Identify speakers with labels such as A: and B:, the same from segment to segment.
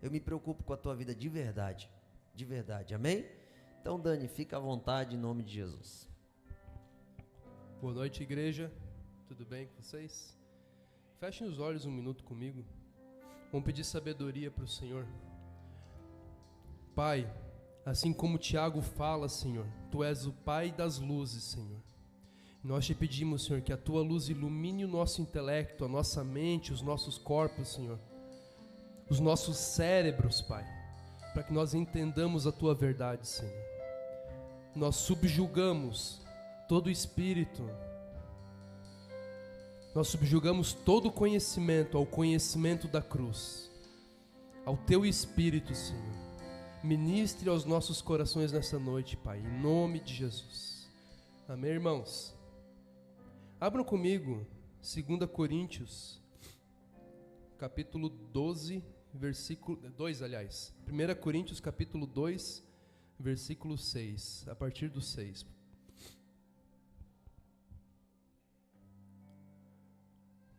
A: Eu me preocupo com a tua vida de verdade. De verdade, amém? Então, Dani, fica à vontade em nome de Jesus.
B: Boa noite, igreja. Tudo bem com vocês? Fechem os olhos um minuto comigo. Vamos pedir sabedoria para o Senhor. Pai, assim como Tiago fala, Senhor, Tu és o Pai das luzes, Senhor. Nós te pedimos, Senhor, que a Tua luz ilumine o nosso intelecto, a nossa mente, os nossos corpos, Senhor. Os nossos cérebros, Pai, para que nós entendamos a Tua verdade, Senhor. Nós subjugamos todo espírito, nós subjugamos todo conhecimento ao conhecimento da cruz, ao Teu Espírito, Senhor. Ministre aos nossos corações nessa noite, Pai, em nome de Jesus. Amém, irmãos? Abram comigo 2 Coríntios, capítulo 12, versículo 2, aliás. 1 Coríntios, capítulo 2, versículo 6, a partir do 6.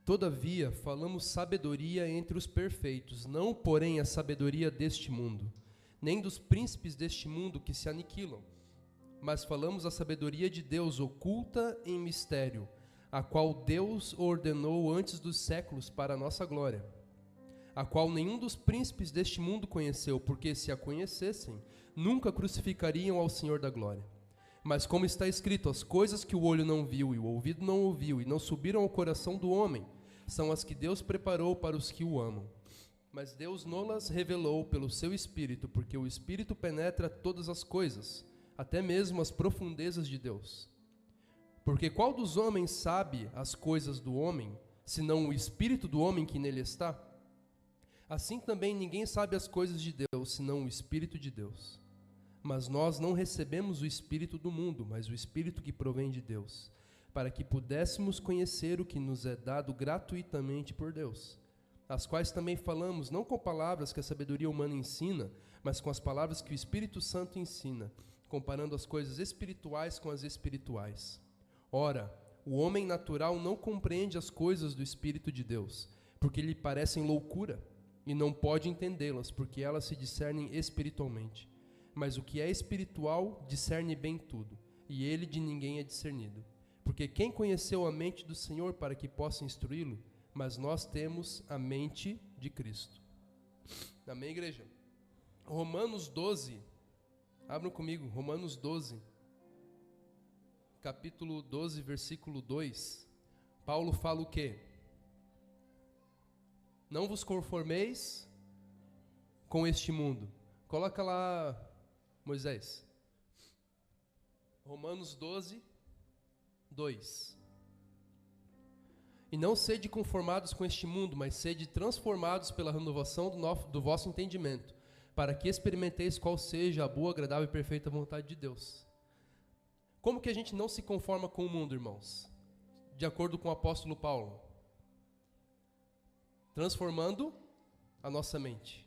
B: Todavia, falamos sabedoria entre os perfeitos, não, porém, a sabedoria deste mundo, nem dos príncipes deste mundo que se aniquilam, mas falamos a sabedoria de Deus oculta em mistério, a qual Deus ordenou antes dos séculos para a nossa glória, a qual nenhum dos príncipes deste mundo conheceu, porque se a conhecessem, nunca crucificariam ao Senhor da glória. Mas como está escrito, as coisas que o olho não viu e o ouvido não ouviu e não subiram ao coração do homem, são as que Deus preparou para os que o amam. Mas Deus não-las revelou pelo seu Espírito, porque o Espírito penetra todas as coisas, até mesmo as profundezas de Deus. Porque qual dos homens sabe as coisas do homem, senão o Espírito do homem que nele está? Assim também ninguém sabe as coisas de Deus, senão o Espírito de Deus. Mas nós não recebemos o Espírito do mundo, mas o Espírito que provém de Deus, para que pudéssemos conhecer o que nos é dado gratuitamente por Deus, as quais também falamos, não com palavras que a sabedoria humana ensina, mas com as palavras que o Espírito Santo ensina, comparando as coisas espirituais com as espirituais. Ora, o homem natural não compreende as coisas do Espírito de Deus, porque lhe parecem loucura, e não pode entendê-las, porque elas se discernem espiritualmente. Mas o que é espiritual discerne bem tudo, e ele de ninguém é discernido. Porque quem conheceu a mente do Senhor para que possa instruí-lo? Mas nós temos a mente de Cristo. Amém, igreja? Romanos 12, abram comigo, Romanos 12, capítulo 12, versículo 2. Paulo fala o quê? Não vos conformeis com este mundo. Coloca lá, Moisés. Romanos 12, 2. E não sede conformados com este mundo, mas sede transformados pela renovação do vosso entendimento, para que experimenteis qual seja a boa, agradável e perfeita vontade de Deus. Como que a gente não se conforma com o mundo, irmãos? De acordo com o apóstolo Paulo. Transformando a nossa mente.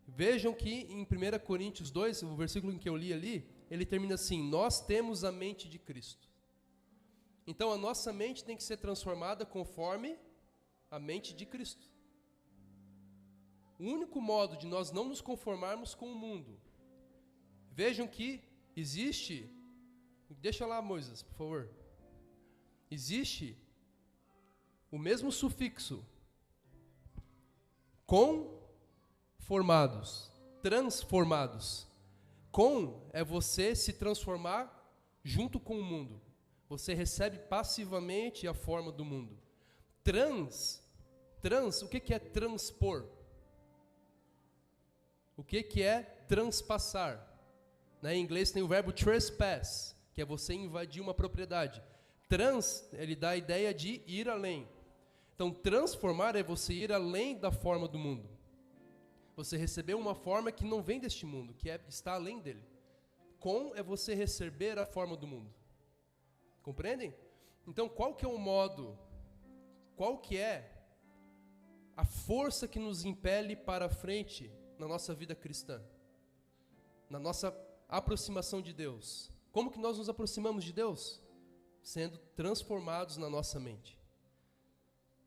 B: Vejam que em 1 Coríntios 2, o versículo em que eu li ali, ele termina assim: nós temos a mente de Cristo. Então a nossa mente tem que ser transformada conforme a mente de Cristo. O único modo de nós não nos conformarmos com o mundo. Vejam que existe, deixa lá, Moisés, por favor. Existe o mesmo sufixo conformados, transformados. Com é você se transformar junto com o mundo. Você recebe passivamente a forma do mundo. O que é transpor? O que é transpassar? Em inglês tem o verbo trespass, que é você invadir uma propriedade. Ele dá a ideia de ir além. Então, transformar é você ir além da forma do mundo. Você recebeu uma forma que não vem deste mundo, que está além dele. Com é você receber a forma do mundo. Compreendem? Então, qual que é o modo, qual que é a força que nos impele para frente na nossa vida cristã? Na nossa aproximação de Deus. Como que nós nos aproximamos de Deus? Sendo transformados na nossa mente.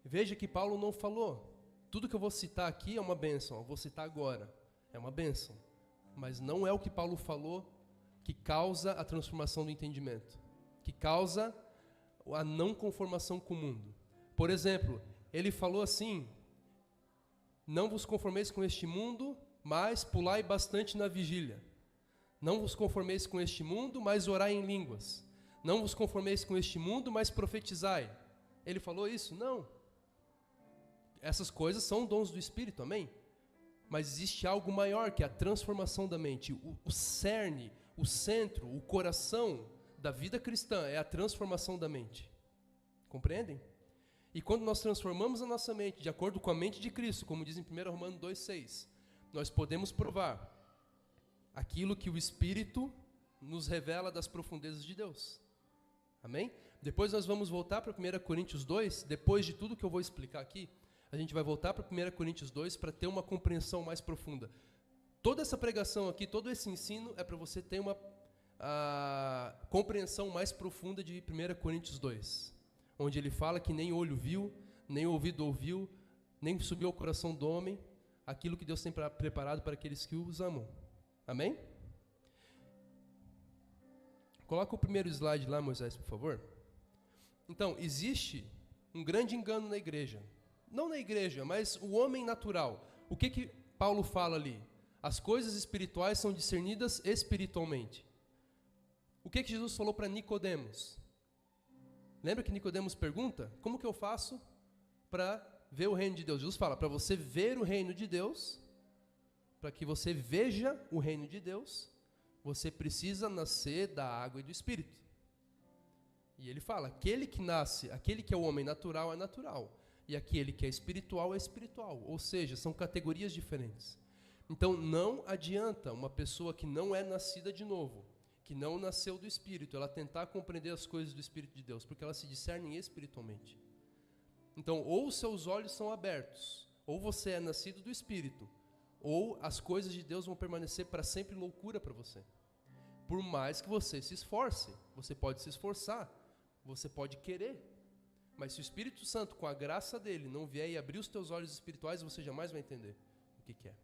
B: Veja que Paulo não falou, tudo que eu vou citar aqui é uma bênção, eu vou citar agora, é uma bênção. Mas não é o que Paulo falou que causa a transformação do entendimento, que causa a não conformação com o mundo. Por exemplo, ele falou assim: não vos conformeis com este mundo, mas pulai bastante na vigília. Não vos conformeis com este mundo, mas orai em línguas. Não vos conformeis com este mundo, mas profetizai. Ele falou isso? Não. Essas coisas são dons do Espírito, amém? Mas existe algo maior, que é a transformação da mente. O cerne, o centro, o coração da vida cristã é a transformação da mente. Compreendem? E quando nós transformamos a nossa mente de acordo com a mente de Cristo, como diz em 1 Romanos 2,6, nós podemos provar aquilo que o Espírito nos revela das profundezas de Deus. Amém? Depois nós vamos voltar para 1 Coríntios 2, depois de tudo que eu vou explicar aqui, a gente vai voltar para 1 Coríntios 2 para ter uma compreensão mais profunda. Toda essa pregação aqui, todo esse ensino é para você ter uma compreensão mais profunda de 1 Coríntios 2, onde ele fala que nem olho viu, nem ouvido ouviu, nem subiu ao coração do homem, aquilo que Deus tem preparado para aqueles que os amam. Amém? Coloca o primeiro slide lá, Moisés, por favor. Então, existe um grande engano na igreja. Não na igreja, mas o homem natural. O que Paulo fala ali? As coisas espirituais são discernidas espiritualmente. O que Jesus falou para Nicodemos? Lembra que Nicodemos pergunta? Como que eu faço para ver o reino de Deus? Jesus fala, para você ver o reino de Deus, para que você veja o reino de Deus, você precisa nascer da água e do Espírito. E ele fala, aquele que nasce, aquele que é o homem natural é natural, e aquele que é espiritual é espiritual. Ou seja, são categorias diferentes. Então não adianta uma pessoa que não é nascida de novo, que não nasceu do Espírito, ela tentar compreender as coisas do Espírito de Deus, porque elas se discernem espiritualmente. Então, ou os seus olhos são abertos, ou você é nascido do Espírito, ou as coisas de Deus vão permanecer para sempre loucura para você. Por mais que você se esforce, você pode se esforçar, você pode querer, mas se o Espírito Santo, com a graça dele, não vier e abrir os teus olhos espirituais, você jamais vai entender o que é.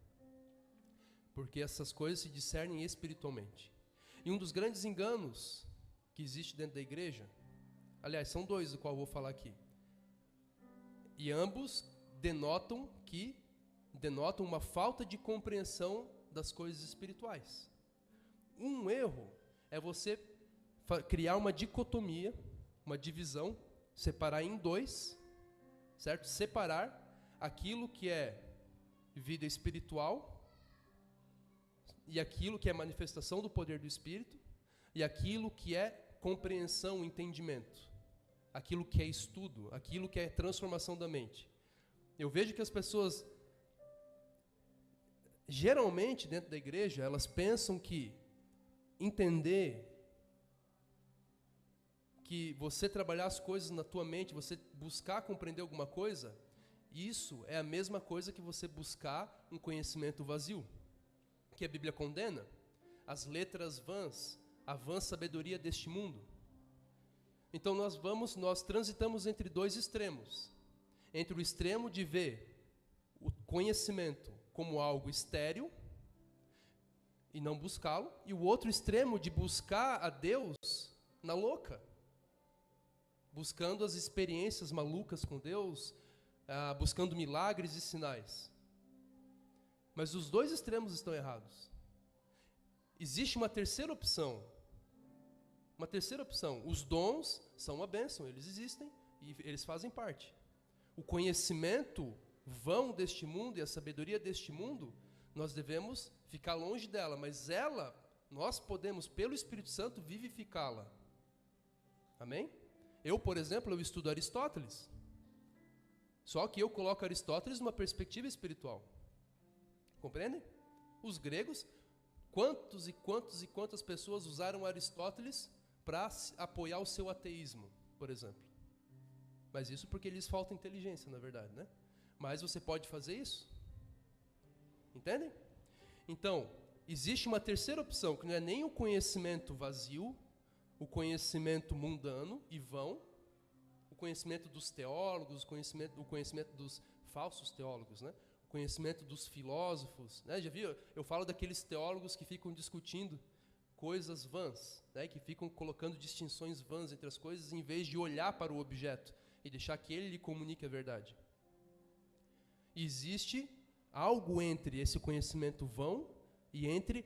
B: Porque essas coisas se discernem espiritualmente. E um dos grandes enganos que existe dentro da igreja, aliás, são dois do qual eu vou falar aqui, e ambos denotam uma falta de compreensão das coisas espirituais. Um erro é você criar uma dicotomia, uma divisão, separar em dois, certo? Separar aquilo que é vida espiritual e aquilo que é manifestação do poder do Espírito e aquilo que é compreensão, entendimento, aquilo que é estudo, aquilo que é transformação da mente. Eu vejo que as pessoas, geralmente dentro da igreja, elas pensam que entender, que você trabalhar as coisas na tua mente, você buscar compreender alguma coisa, isso é a mesma coisa que você buscar um conhecimento vazio, que a Bíblia condena, as letras vãs, a vã sabedoria deste mundo. Então nós transitamos entre dois extremos, entre o extremo de ver o conhecimento como algo estéril e não buscá-lo, e o outro extremo de buscar a Deus na louca, buscando as experiências malucas com Deus, buscando milagres e sinais. Mas os dois extremos estão errados. Existe uma terceira opção. Uma terceira opção. Os dons são uma bênção, eles existem e eles fazem parte. O conhecimento vão deste mundo e a sabedoria deste mundo, nós devemos ficar longe dela, mas ela, nós podemos, pelo Espírito Santo, vivificá-la. Amém? Eu, por exemplo, eu estudo Aristóteles. Só que eu coloco Aristóteles numa perspectiva espiritual. Compreendem? Os gregos, quantas pessoas usaram Aristóteles para apoiar o seu ateísmo, por exemplo. Mas isso porque lhes falta inteligência, na verdade, né? Mas você pode fazer isso. Entendem? Então, existe uma terceira opção, que não é nem o conhecimento vazio, o conhecimento mundano e vão, o conhecimento dos teólogos, o conhecimento dos falsos teólogos, né? O conhecimento dos filósofos, né? Já viu? Eu falo daqueles teólogos que ficam discutindo coisas vãs, né? Que ficam colocando distinções vãs entre as coisas em vez de olhar para o objeto e deixar que ele lhe comunique a verdade. Existe algo entre esse conhecimento vão e entre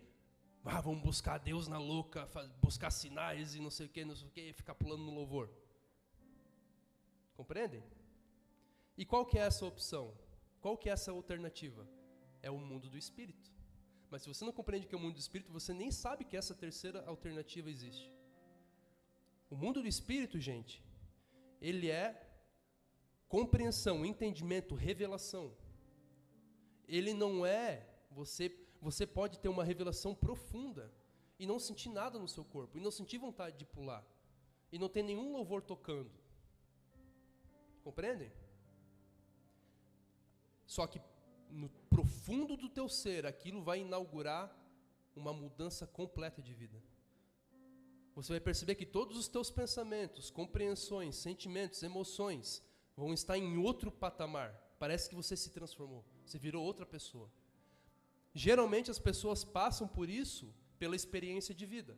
B: vamos buscar Deus na louca, buscar sinais e não sei o que, ficar pulando no louvor. Compreendem? E qual que é essa opção? Qual que é essa alternativa? É o mundo do espírito. Mas se você não compreende que é o mundo do espírito, você nem sabe que essa terceira alternativa existe. O mundo do espírito, gente, ele é compreensão, entendimento, revelação. Ele não é você pode ter uma revelação profunda e não sentir nada no seu corpo, e não sentir vontade de pular, e não ter nenhum louvor tocando. Compreendem? Só que no profundo do teu ser, aquilo vai inaugurar uma mudança completa de vida. Você vai perceber que todos os teus pensamentos, compreensões, sentimentos, emoções vão estar em outro patamar. Parece que você se transformou, você virou outra pessoa. Geralmente as pessoas passam por isso pela experiência de vida.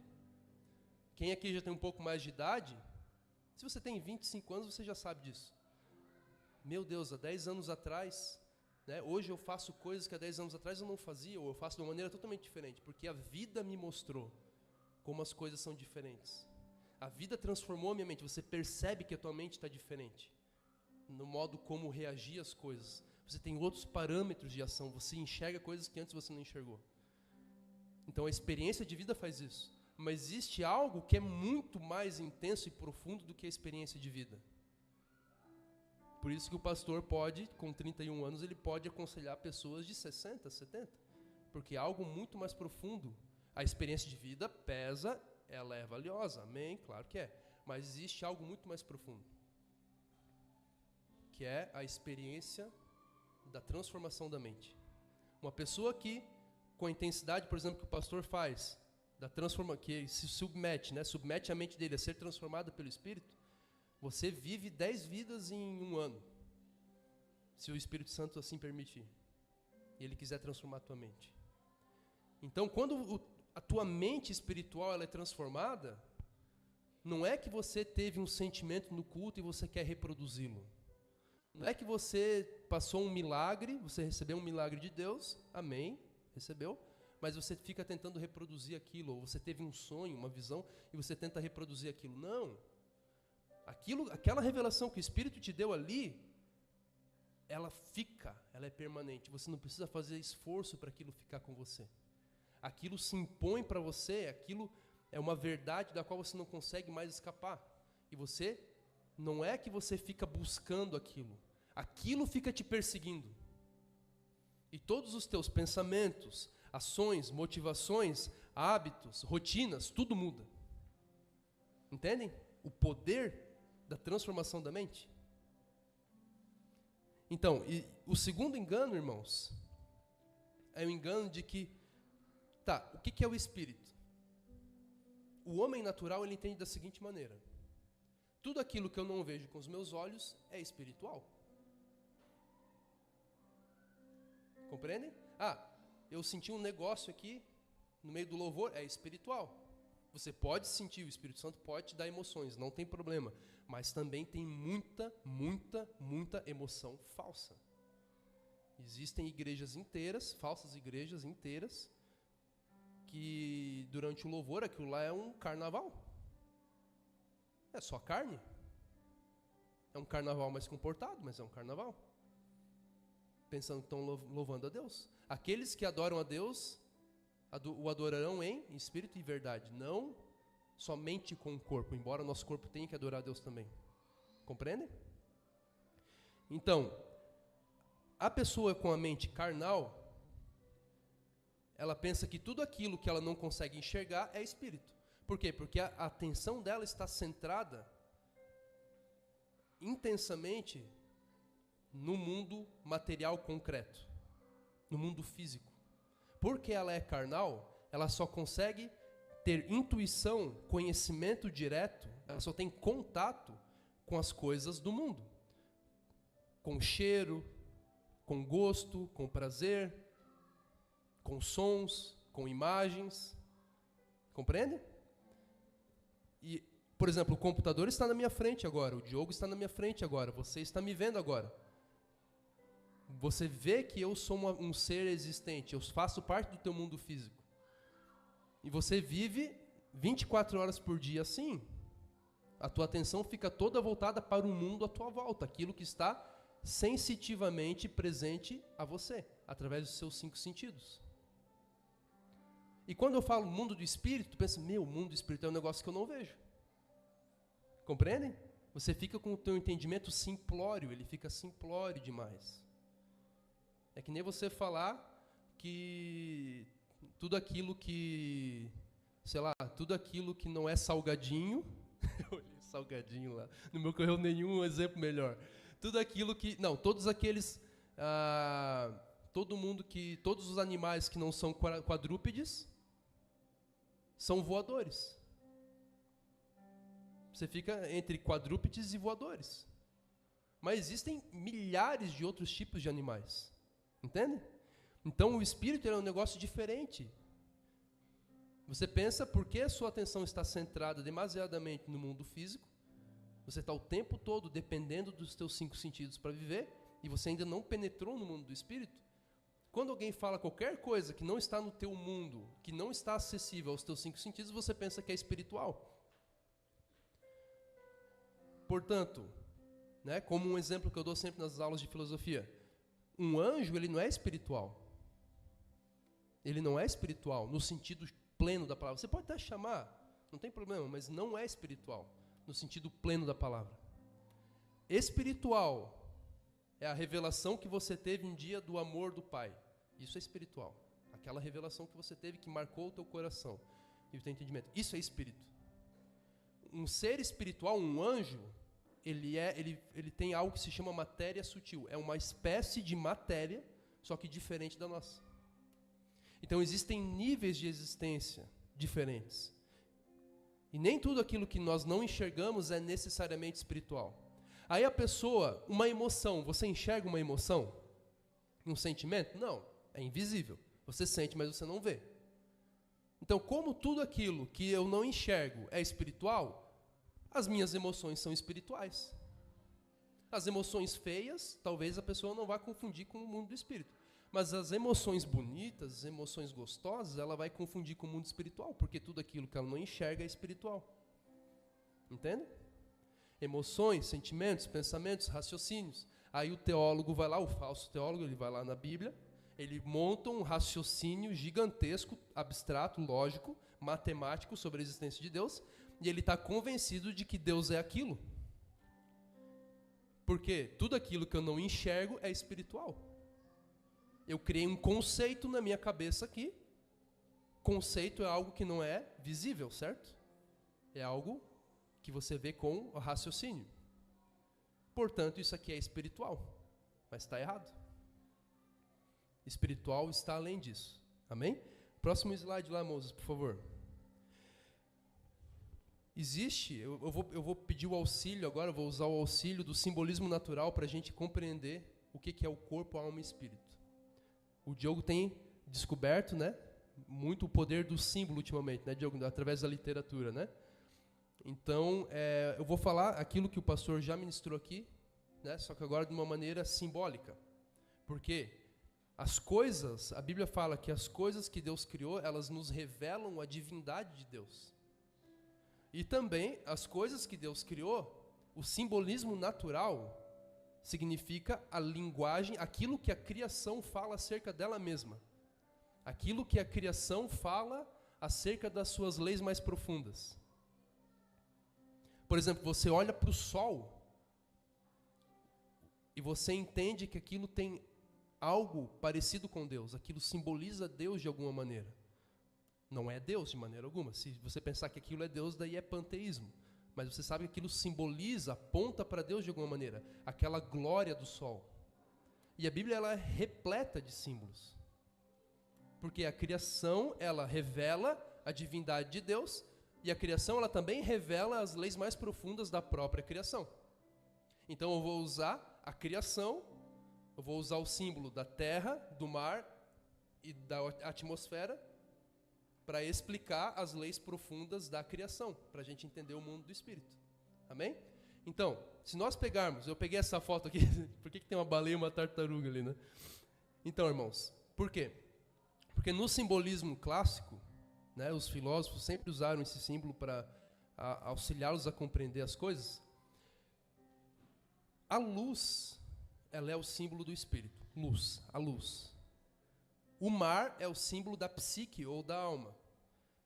B: Quem aqui já tem um pouco mais de idade, se você tem 25 anos, você já sabe disso. Meu Deus, há 10 anos atrás, né, hoje eu faço coisas que há 10 anos atrás eu não fazia, ou eu faço de uma maneira totalmente diferente, porque a vida me mostrou como as coisas são diferentes. A vida transformou a minha mente, você percebe que a tua mente está diferente, no modo como reagir às coisas. Você tem outros parâmetros de ação, você enxerga coisas que antes você não enxergou. Então a experiência de vida faz isso. Mas existe algo que é muito mais intenso e profundo do que a experiência de vida. Por isso que o pastor pode, com 31 anos, ele pode aconselhar pessoas de 60, 70. Porque é algo muito mais profundo. A experiência de vida pesa, ela é valiosa, amém? Claro que é. Mas existe algo muito mais profundo, que é a experiência da transformação da mente. Uma pessoa que, com a intensidade, por exemplo, que o pastor faz, que se submete, né, submete a mente dele a ser transformada pelo Espírito, você vive 10 vidas em um ano, se o Espírito Santo assim permitir, e ele quiser transformar a tua mente. Então, quando a tua mente espiritual ela é transformada, não é que você teve um sentimento no culto e você quer reproduzi-lo. Não é que você passou um milagre, você recebeu um milagre de Deus, amém, recebeu, mas você fica tentando reproduzir aquilo, ou você teve um sonho, uma visão, e você tenta reproduzir aquilo. Não. Aquela revelação que o Espírito te deu ali, ela é permanente. Você não precisa fazer esforço para aquilo ficar com você. Aquilo se impõe para você, aquilo é uma verdade da qual você não consegue mais escapar. E você, não é que você fica buscando aquilo fica te perseguindo. E todos os teus pensamentos, ações, motivações, hábitos, rotinas, tudo muda. Entendem? O poder da transformação da mente. Então, o segundo engano, irmãos, é o engano de que, o que é o espírito? O homem natural, ele entende da seguinte maneira: tudo aquilo que eu não vejo com os meus olhos é espiritual. Compreendem? Eu senti um negócio aqui no meio do louvor, é espiritual. Você pode sentir, o Espírito Santo pode te dar emoções, não tem problema. Mas também tem muita emoção falsa. Existem igrejas inteiras, falsas igrejas inteiras, que durante o louvor aquilo lá é um carnaval. É só carne. É um carnaval mais comportado, mas é um carnaval. Pensando que estão louvando a Deus. Aqueles que adoram a Deus o adorarão em espírito e verdade, não somente com o corpo, embora o nosso corpo tenha que adorar a Deus também. Compreendem? Então, a pessoa com a mente carnal, ela pensa que tudo aquilo que ela não consegue enxergar é espírito. Por quê? Porque a atenção dela está centrada intensamente no mundo material concreto, no mundo físico. Porque ela é carnal, ela só consegue ter intuição, conhecimento direto, ela só tem contato com as coisas do mundo. Com cheiro, com gosto, com prazer, com sons, com imagens. Compreende? E, por exemplo, o computador está na minha frente agora, o Diogo está na minha frente agora, você está me vendo agora. Você vê que eu sou um ser existente, eu faço parte do teu mundo físico. E você vive 24 horas por dia assim. A tua atenção fica toda voltada para o mundo à tua volta, aquilo que está sensitivamente presente a você, através dos seus 5 sentidos. E quando eu falo mundo do espírito, tu pensa, meu, mundo do espírito é um negócio que eu não vejo. Compreendem? Você fica com o teu entendimento simplório, ele fica simplório demais. É que nem você falar que tudo aquilo que, sei lá, tudo aquilo que não é salgadinho, eu olhei salgadinho lá, não me ocorreu nenhum exemplo melhor. Tudo aquilo que, não, todos aqueles, todos os animais que não são quadrúpedes são voadores. Você fica entre quadrúpedes e voadores. Mas existem milhares de outros tipos de animais. Entende? Então o espírito é um negócio diferente. Você pensa por que a sua atenção está centrada demasiadamente no mundo físico, você está o tempo todo dependendo dos teus 5 sentidos para viver, e você ainda não penetrou no mundo do espírito. Quando alguém fala qualquer coisa que não está no teu mundo, que não está acessível aos teus 5 sentidos, você pensa que é espiritual. Portanto, né, como um exemplo que eu dou sempre nas aulas de filosofia, um anjo, ele não é espiritual. Ele não é espiritual no sentido pleno da palavra. Você pode até chamar, não tem problema, mas não é espiritual no sentido pleno da palavra. Espiritual é a revelação que você teve um dia do amor do Pai. Isso é espiritual. Aquela revelação que você teve que marcou o teu coração e o teu entendimento. Isso é espírito. Um ser espiritual, um anjo, ele tem algo que se chama matéria sutil. É uma espécie de matéria, só que diferente da nossa. Então existem níveis de existência diferentes. E nem tudo aquilo que nós não enxergamos é necessariamente espiritual. Aí a pessoa, uma emoção, você enxerga uma emoção? Um sentimento? Não, é invisível. Você sente, mas você não vê. Então, como tudo aquilo que eu não enxergo é espiritual, as minhas emoções são espirituais. As emoções feias, talvez a pessoa não vá confundir com o mundo do espírito. Mas as emoções bonitas, as emoções gostosas, ela vai confundir com o mundo espiritual, porque tudo aquilo que ela não enxerga é espiritual. Entende? Emoções, sentimentos, pensamentos, raciocínios. Aí o teólogo vai lá, o falso teólogo, ele vai lá na Bíblia, ele monta um raciocínio gigantesco, abstrato, lógico, matemático sobre a existência de Deus, e ele está convencido de que Deus é aquilo. Porque tudo aquilo que eu não enxergo é espiritual. Eu criei um conceito na minha cabeça aqui. Conceito é algo que não é visível, certo? É algo que você vê com o raciocínio. Portanto, isso aqui é espiritual. Mas está errado. Espiritual está além disso. Amém? Próximo slide lá, Moses, por favor. Existe, eu vou pedir o auxílio agora, vou usar o auxílio do simbolismo natural para a gente compreender o que é o corpo, alma e espírito. O Diogo tem descoberto, né, muito o poder do símbolo ultimamente, né, Diogo, através da literatura, né? Então, eu vou falar aquilo que o pastor já ministrou aqui, né, só que agora de uma maneira simbólica. Porque as coisas, a Bíblia fala que as coisas que Deus criou, elas nos revelam a divindade de Deus. E também, as coisas que Deus criou, o simbolismo natural significa a linguagem, aquilo que a criação fala acerca dela mesma. Aquilo que a criação fala acerca das suas leis mais profundas. Por exemplo, você olha para o sol e você entende que aquilo tem algo parecido com Deus, aquilo simboliza Deus de alguma maneira. Não é Deus de maneira alguma. Se você pensar que aquilo é Deus, daí é panteísmo. Mas você sabe que aquilo simboliza, aponta para Deus de alguma maneira. Aquela glória do sol. E a Bíblia ela é repleta de símbolos. Porque a criação, ela revela a divindade de Deus, e a criação, ela também revela as leis mais profundas da própria criação. Então eu vou usar a criação Eu vou usar o símbolo da terra, do mar e da atmosfera para explicar as leis profundas da criação, para a gente entender o mundo do espírito. Amém? Então, se nós pegarmos, eu peguei essa foto aqui, por que tem uma baleia e uma tartaruga ali, né? Então, irmãos, por quê? Porque no simbolismo clássico, né, os filósofos sempre usaram esse símbolo para auxiliá-los a compreender as coisas. A luz, ela é o símbolo do espírito. Luz, a luz. O mar é o símbolo da psique ou da alma.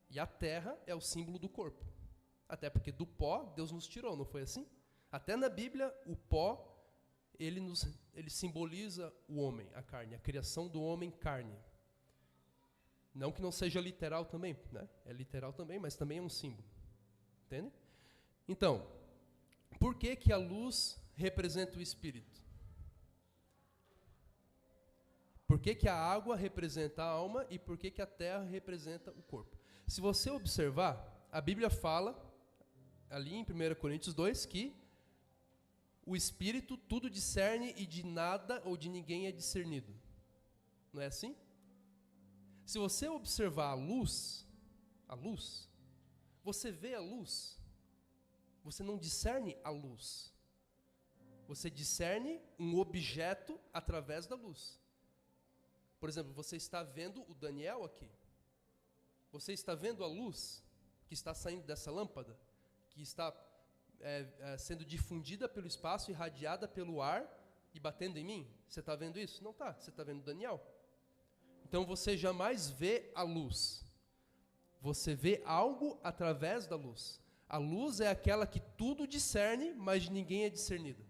B: E a terra é o símbolo do corpo. Até porque do pó Deus nos tirou, não foi assim? Até na Bíblia, o pó, ele simboliza o homem, a carne, a criação do homem carne. Não que não seja literal também, né? É literal também, mas também é um símbolo. Entende? Então, por que que a luz representa o espírito? Por que que a água representa a alma e por que que a terra representa o corpo? Se você observar, a Bíblia fala, ali em 1 Coríntios 2, que o espírito tudo discerne e de nada ou de ninguém é discernido. Não é assim? Se você observar a luz, você vê a luz, você não discerne a luz. Você discerne um objeto através da luz. Por exemplo, você está vendo o Daniel aqui. Você está vendo a luz que está saindo dessa lâmpada, que está sendo difundida pelo espaço, irradiada pelo ar e batendo em mim? Você está vendo isso? Não está. Você está vendo o Daniel. Então você jamais vê a luz. Você vê algo através da luz. A luz é aquela que tudo discerne, mas ninguém é discernido.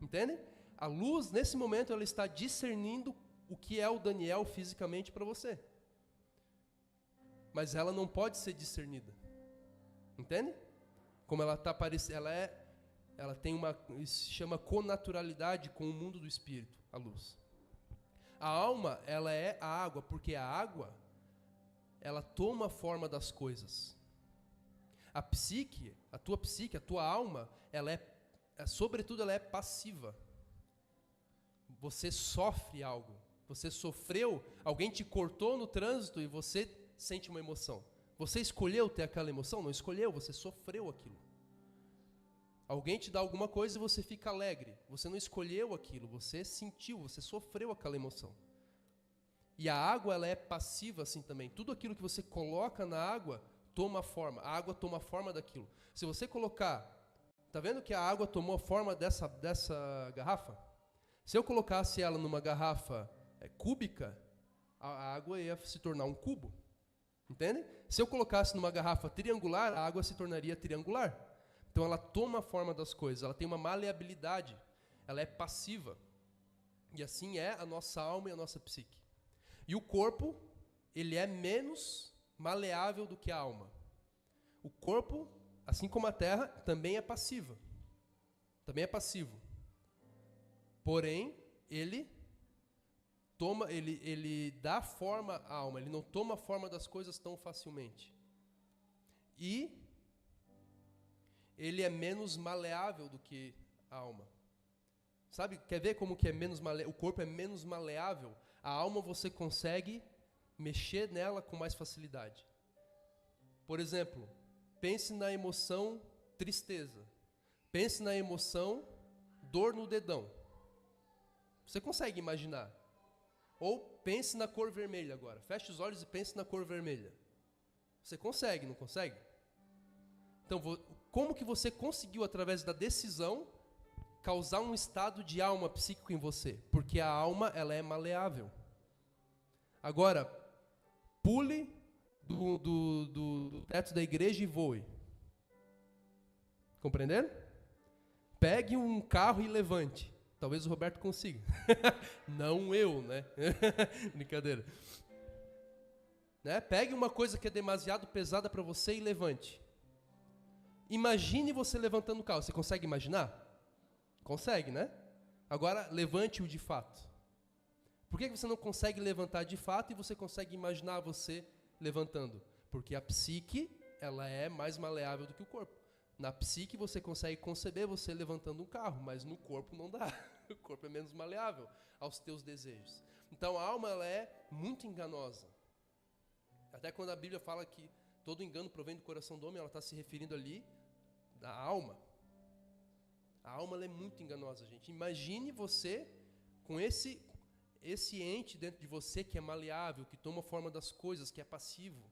B: Entende? A luz, nesse momento, ela está discernindo o que é o Daniel fisicamente para você. Mas ela não pode ser discernida. Entende? Como ela está parecendo, ela tem isso se chama connaturalidade com o mundo do espírito, a luz. A alma, ela é a água, porque a água, ela toma a forma das coisas. A psique, a tua alma, sobretudo ela é passiva. Você sofre algo. Você sofreu, alguém te cortou no trânsito e você sente uma emoção. Você escolheu ter aquela emoção? Não escolheu, você sofreu aquilo. Alguém te dá alguma coisa e você fica alegre. Você não escolheu aquilo, você sentiu, você sofreu aquela emoção. E a água, ela é passiva assim também. Tudo aquilo que você coloca na água toma forma. A água toma forma daquilo. Se você colocar, tá vendo que a água tomou a forma dessa garrafa? Se eu colocasse ela numa garrafa cúbica, a água ia se tornar um cubo. Entende? Se eu colocasse numa garrafa triangular, a água se tornaria triangular. Então ela toma a forma das coisas, ela tem uma maleabilidade, ela é passiva. E assim é a nossa alma e a nossa psique. E o corpo, ele é menos maleável do que a alma. O corpo, assim como a terra, também é passiva. Também é passivo. Porém, ele dá forma à alma, ele não toma a forma das coisas tão facilmente. E ele é menos maleável do que a alma. Sabe, quer ver como que é menos maleável? O corpo é menos maleável. A alma você consegue mexer nela com mais facilidade. Por exemplo, pense na emoção tristeza. Pense na emoção dor no dedão. Você consegue imaginar? Ou pense na cor vermelha agora. Feche os olhos e pense na cor vermelha. Você consegue, não consegue? Então, como que você conseguiu, através da decisão, causar um estado de alma psíquico em você? Porque a alma, ela é maleável. Agora, pule do teto da igreja e voe. Compreenderam? Pegue um carro e levante. Talvez o Roberto consiga. Não eu, né? Brincadeira. Né? Pegue uma coisa que é demasiado pesada para você e levante. Imagine você levantando o carro. Você consegue imaginar? Consegue, né? Agora, levante-o de fato. Por que você não consegue levantar de fato e você consegue imaginar você levantando? Porque a psique, ela é mais maleável do que o corpo. Na psique você consegue conceber você levantando um carro, mas no corpo não dá. O corpo é menos maleável aos teus desejos. Então a alma ela é muito enganosa. Até quando a Bíblia fala que todo engano provém do coração do homem, ela está se referindo ali da alma. A alma ela é muito enganosa, gente. Imagine você com esse ente dentro de você que é maleável, que toma forma das coisas, que é passivo.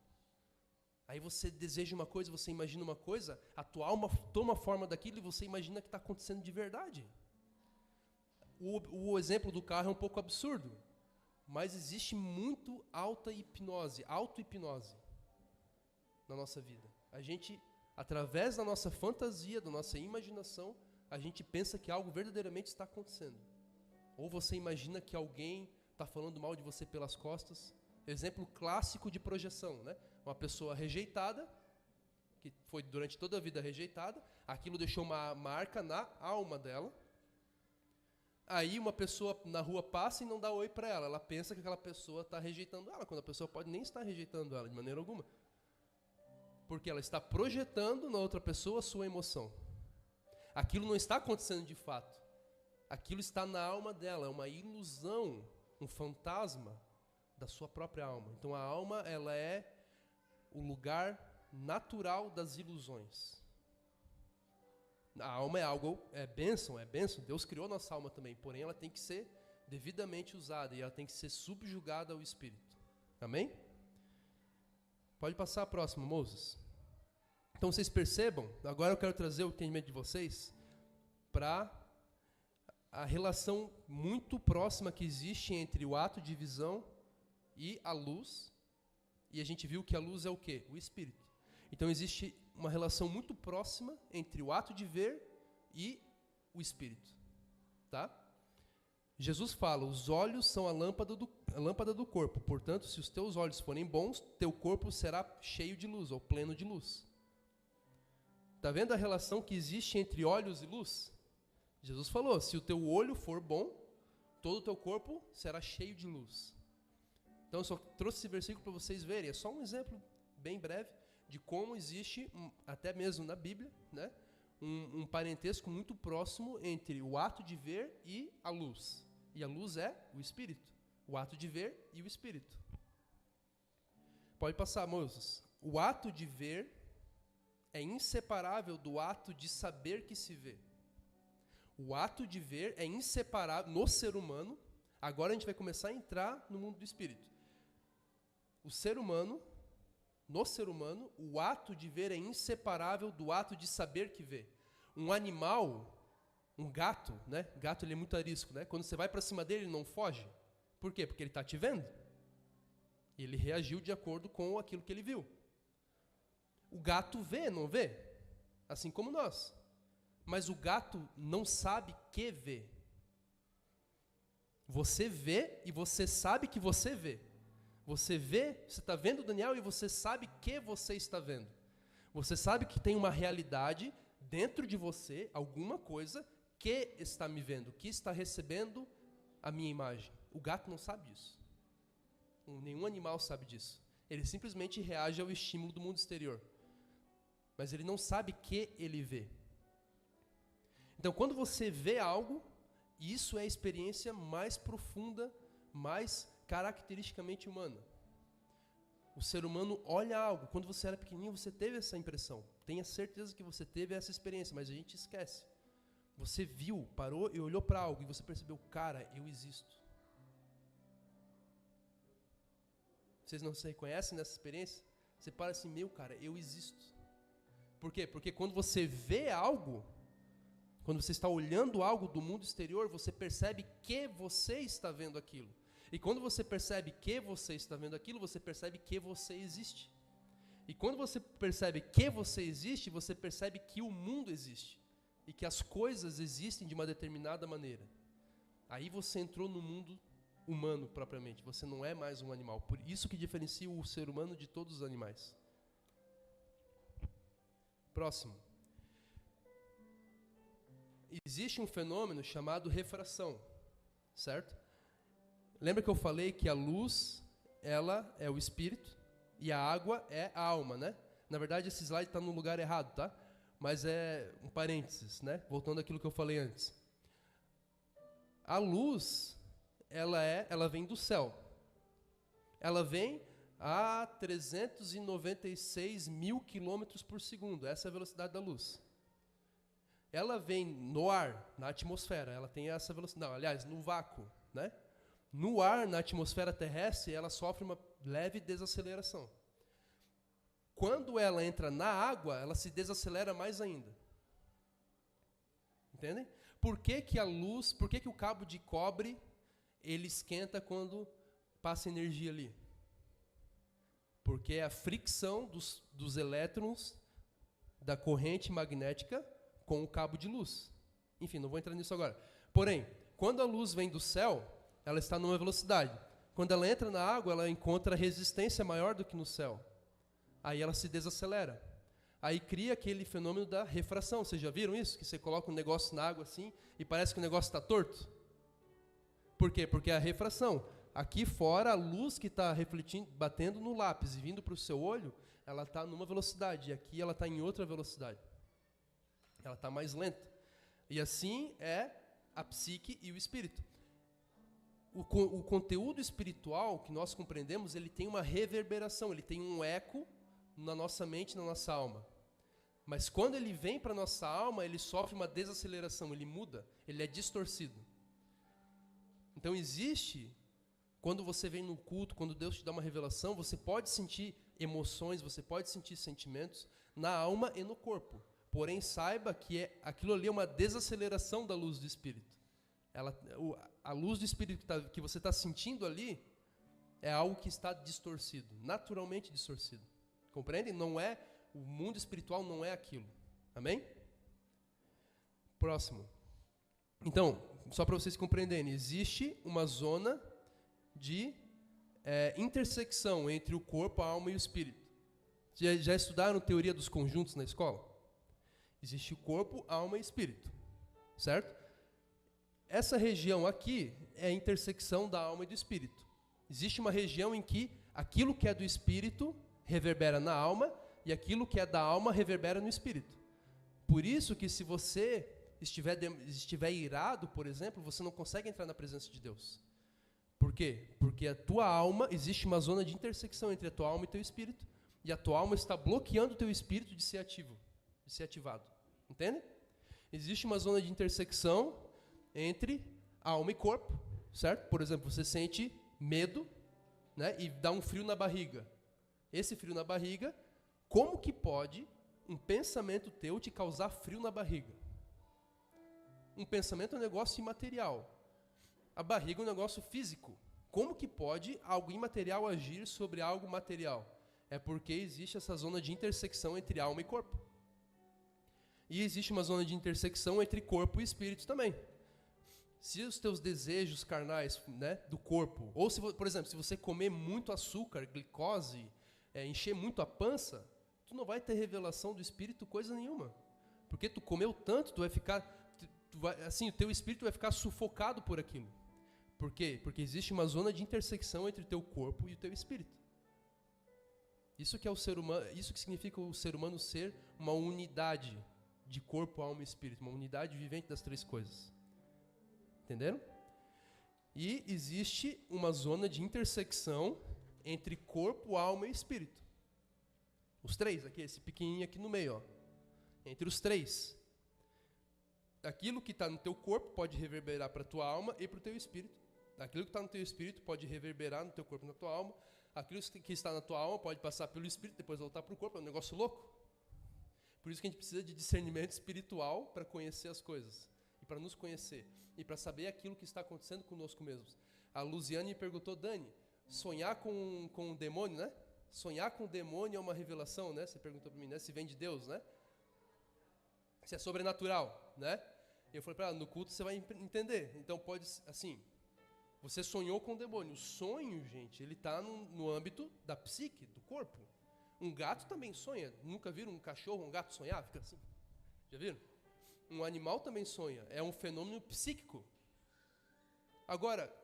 B: Aí você deseja uma coisa, você imagina uma coisa, a tua alma toma forma daquilo e você imagina que está acontecendo de verdade. O exemplo do carro é um pouco absurdo, mas existe muito auto-hipnose na nossa vida. A gente, através da nossa fantasia, da nossa imaginação, a gente pensa que algo verdadeiramente está acontecendo. Ou você imagina que alguém está falando mal de você pelas costas. Exemplo clássico de projeção, né? Uma pessoa rejeitada, que foi durante toda a vida rejeitada, aquilo deixou uma marca na alma dela. Aí uma pessoa na rua passa e não dá oi para ela. Ela pensa que aquela pessoa está rejeitando ela, quando a pessoa pode nem estar rejeitando ela de maneira alguma. Porque ela está projetando na outra pessoa a sua emoção. Aquilo não está acontecendo de fato. Aquilo está na alma dela, é uma ilusão, um fantasma da sua própria alma. Então a alma, ela é o lugar natural das ilusões. A alma é bênção, Deus criou nossa alma também, porém ela tem que ser devidamente usada e ela tem que ser subjugada ao Espírito. Amém? Pode passar a próxima, Moses. Então vocês percebam, agora eu quero trazer o entendimento de vocês para a relação muito próxima que existe entre o ato de visão e a luz. E a gente viu que a luz é o quê? O Espírito. Então existe uma relação muito próxima entre o ato de ver e o Espírito. Tá? Jesus fala, os olhos são a lâmpada do corpo. Portanto, se os teus olhos forem bons, teu corpo será cheio de luz, ou pleno de luz. Está vendo a relação que existe entre olhos e luz? Jesus falou, se o teu olho for bom, todo o teu corpo será cheio de luz. Então eu só trouxe esse versículo para vocês verem, é só um exemplo bem breve de como existe, até mesmo na Bíblia, né, um parentesco muito próximo entre o ato de ver e a luz. E a luz é o Espírito, o ato de ver e o Espírito. Pode passar, Moses. O ato de ver é inseparável do ato de saber que se vê. O ato de ver é inseparável no ser humano. Agora a gente vai começar a entrar no mundo do Espírito. No ser humano, o ato de ver é inseparável do ato de saber que vê. Um animal, um gato, né? Gato ele é muito arisco, né? Quando você vai para cima dele, ele não foge. Por quê? Porque ele está te vendo. E ele reagiu de acordo com aquilo que ele viu. O gato vê, não vê? Assim como nós. Mas o gato não sabe que vê. Você vê e você sabe que você vê. Você vê, você está vendo o Daniel e você sabe que você está vendo. Você sabe que tem uma realidade dentro de você, alguma coisa que está me vendo, que está recebendo a minha imagem. O gato não sabe disso. Nenhum animal sabe disso. Ele simplesmente reage ao estímulo do mundo exterior. Mas ele não sabe que ele vê. Então, quando você vê algo, isso é a experiência mais profunda, mais caracteristicamente humana. O ser humano olha algo. Quando você era pequenininho, você teve essa impressão. Tenha certeza que você teve essa experiência, mas a gente esquece. Você viu, parou e olhou para algo e você percebeu, cara, eu existo. Vocês não se reconhecem nessa experiência? Você para assim, meu, cara, eu existo. Por quê? Porque quando você vê algo, quando você está olhando algo do mundo exterior, você percebe que você está vendo aquilo. E quando você percebe que você está vendo aquilo, você percebe que você existe. E quando você percebe que você existe, você percebe que o mundo existe. E que as coisas existem de uma determinada maneira. Aí você entrou no mundo humano propriamente. Você não é mais um animal. Por isso que diferencia o ser humano de todos os animais. Próximo. Existe um fenômeno chamado refração, certo? Lembra que eu falei que a luz, ela é o espírito e a água é a alma, né? Na verdade, esse slide está no lugar errado, tá? Mas é um parênteses, né? Voltando àquilo que eu falei antes. A luz, ela vem do céu. Ela vem a 396 mil quilômetros por segundo. Essa é a velocidade da luz. Ela vem no ar, na atmosfera. Ela tem essa velocidade. Não, aliás, no vácuo, né? No ar, na atmosfera terrestre, ela sofre uma leve desaceleração. Quando ela entra na água, ela se desacelera mais ainda. Entendem? Por que que o cabo de cobre, ele esquenta quando passa energia ali? Porque é a fricção dos elétrons da corrente magnética com o cabo de luz. Enfim, não vou entrar nisso agora. Porém, quando a luz vem do céu, ela está numa velocidade. Quando ela entra na água, ela encontra resistência maior do que no céu. Aí ela se desacelera. Aí cria aquele fenômeno da refração. Vocês já viram isso? Que você coloca um negócio na água assim e parece que o negócio está torto? Por quê? Porque é a refração. Aqui fora, a luz que está refletindo, batendo no lápis e vindo para o seu olho, ela está numa velocidade. E aqui ela está em outra velocidade. Ela está mais lenta. E assim é a psique e o espírito. O conteúdo espiritual que nós compreendemos, ele tem uma reverberação, ele tem um eco na nossa mente, na nossa alma. Mas quando ele vem para a nossa alma, ele sofre uma desaceleração, ele muda, ele é distorcido. Então existe, quando você vem no culto, quando Deus te dá uma revelação, você pode sentir emoções, você pode sentir sentimentos na alma e no corpo. Porém, saiba que aquilo ali é uma desaceleração da luz do Espírito. A luz do Espírito que você está sentindo ali é algo que está distorcido, naturalmente distorcido. Compreendem? O mundo espiritual não é aquilo. Amém? Próximo. Então, só para vocês compreenderem, existe uma zona de intersecção entre o corpo, a alma e o espírito. Já estudaram teoria dos conjuntos na escola? Existe o corpo, alma e espírito. Certo? Essa região aqui é a intersecção da alma e do espírito. Existe uma região em que aquilo que é do espírito reverbera na alma e aquilo que é da alma reverbera no espírito. Por isso que se você estiver irado, por exemplo, você não consegue entrar na presença de Deus. Por quê? Porque a tua alma, existe uma zona de intersecção entre a tua alma e teu espírito, e a tua alma está bloqueando o teu espírito de ser ativo, de ser ativado. Entende? Existe uma zona de intersecção entre alma e corpo, certo? Por exemplo, você sente medo, né, e dá um frio na barriga. Esse frio na barriga, como que pode um pensamento teu te causar frio na barriga? Um pensamento é um negócio imaterial. A barriga é um negócio físico. Como que pode algo imaterial agir sobre algo material? É porque existe essa zona de intersecção entre alma e corpo. E existe uma zona de intersecção entre corpo e espírito também. Se os teus desejos carnais, né, do corpo, ou se, por exemplo, se você comer muito açúcar, glicose, encher muito a pança, tu não vai ter revelação do espírito coisa nenhuma. Porque tu comeu tanto, tu vai ficar, assim, o teu espírito vai ficar sufocado por aquilo. Por quê? Porque existe uma zona de intersecção entre o teu corpo e o teu espírito. Isso que é o ser humano, isso que significa o ser humano ser uma unidade de corpo, alma e espírito, uma unidade vivente das três coisas. Entenderam? E existe uma zona de intersecção entre corpo, alma e espírito. Os três aqui, esse pequenininho aqui no meio, ó. Entre os três. Aquilo que está no teu corpo pode reverberar para a tua alma e para o teu espírito. Aquilo que está no teu espírito pode reverberar no teu corpo e na tua alma. Aquilo que está na tua alma pode passar pelo espírito, depois voltar para o corpo. É um negócio louco. Por isso que a gente precisa de discernimento espiritual para conhecer as coisas. E para nos conhecer. E para saber aquilo que está acontecendo conosco mesmos. A Luziane me perguntou, Dani, sonhar com o demônio, né? Sonhar com o demônio é uma revelação, né? Você perguntou para mim, né? Se vem de Deus, né? Se é sobrenatural, né? Eu falei para ela, no culto você vai entender. Então pode, assim, você sonhou com o demônio. O sonho, gente, ele está no âmbito da psique, do corpo. Um gato também sonha. Nunca viram um cachorro, um gato sonhar? Fica assim. Já viram? Um animal também sonha. É um fenômeno psíquico. Agora,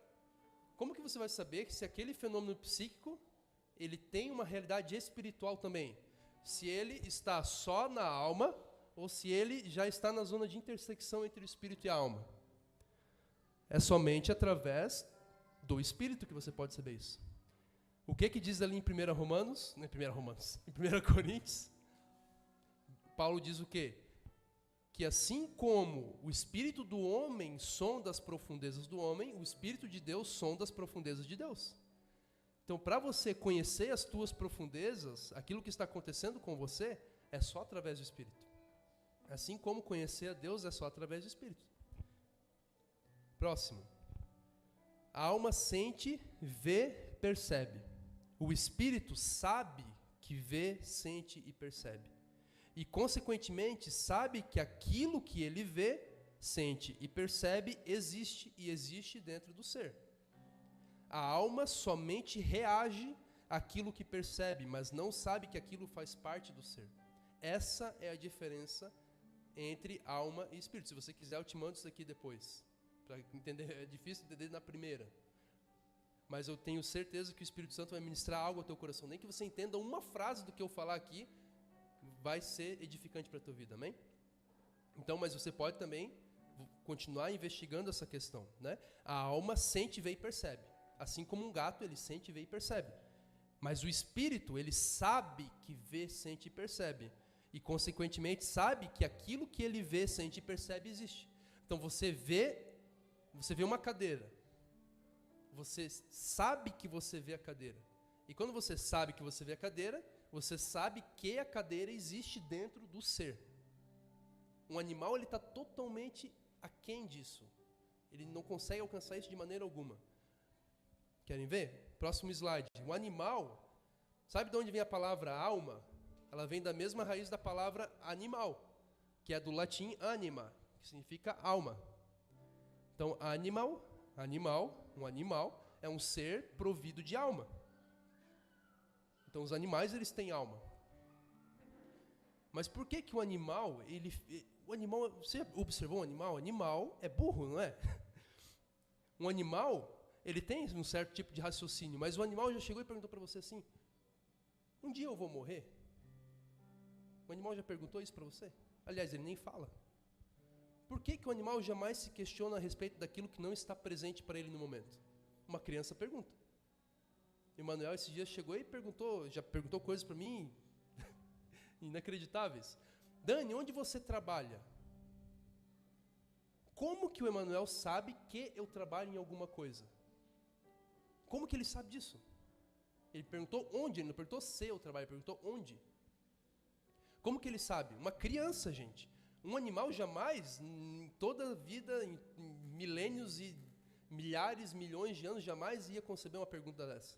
B: como que você vai saber que se aquele fenômeno psíquico, ele tem uma realidade espiritual também? Se ele está só na alma, ou se ele já está na zona de intersecção entre o espírito e a alma? É somente através do Espírito que você pode saber isso. O que diz ali em 1 Romanos? Não, em 1 Romanos. Em 1 Coríntios, Paulo diz o quê? Que assim como o Espírito do homem sonda as profundezas do homem, o Espírito de Deus sonda as profundezas de Deus. Então, para você conhecer as tuas profundezas, aquilo que está acontecendo com você, é só através do Espírito. Assim como conhecer a Deus é só através do Espírito. Próximo. A alma sente, vê, percebe. O Espírito sabe que vê, sente e percebe. E, consequentemente, sabe que aquilo que ele vê, sente e percebe existe dentro do ser. A alma somente reage àquilo que percebe, mas não sabe que aquilo faz parte do ser. Essa é a diferença entre alma e espírito. Se você quiser, eu te mando isso aqui depois. Para entender, é difícil entender na primeira. Mas eu tenho certeza que o Espírito Santo vai ministrar algo ao teu coração. Nem que você entenda uma frase do que eu falar aqui, vai ser edificante para a tua vida, amém? Então, mas você pode também continuar investigando essa questão, né? A alma sente, vê e percebe. Assim como um gato, ele sente, vê e percebe. Mas o Espírito, ele sabe que vê, sente e percebe. E, consequentemente, sabe que aquilo que ele vê, sente e percebe existe. Então, você vê uma cadeira. Você sabe que você vê a cadeira. E quando você sabe que você vê a cadeira, você sabe que a cadeira existe dentro do ser. Um animal, ele está totalmente aquém disso. Ele não consegue alcançar isso de maneira alguma. Querem ver? Próximo slide. O animal, sabe de onde vem a palavra alma? Ela vem da mesma raiz da palavra animal, que é do latim anima, que significa alma. Então, um animal é um ser provido de alma. Então, os animais, eles têm alma. Mas por que o animal, você observou um animal? O animal é burro, não é? Um animal, ele tem um certo tipo de raciocínio, mas o animal já chegou e perguntou para você assim, um dia eu vou morrer? O animal já perguntou isso para você? Aliás, ele nem fala. Por que o animal jamais se questiona a respeito daquilo que não está presente para ele no momento? Uma criança pergunta. Emanuel, esses dias chegou e já perguntou coisas para mim inacreditáveis. Dani, onde você trabalha? Como que o Emanuel sabe que eu trabalho em alguma coisa? Como que ele sabe disso? Ele perguntou onde, ele não perguntou se eu trabalho, ele perguntou onde. Como que ele sabe? Uma criança, gente. Um animal jamais, em toda a vida, em milênios e milhares, milhões de anos, jamais ia conceber uma pergunta dessa.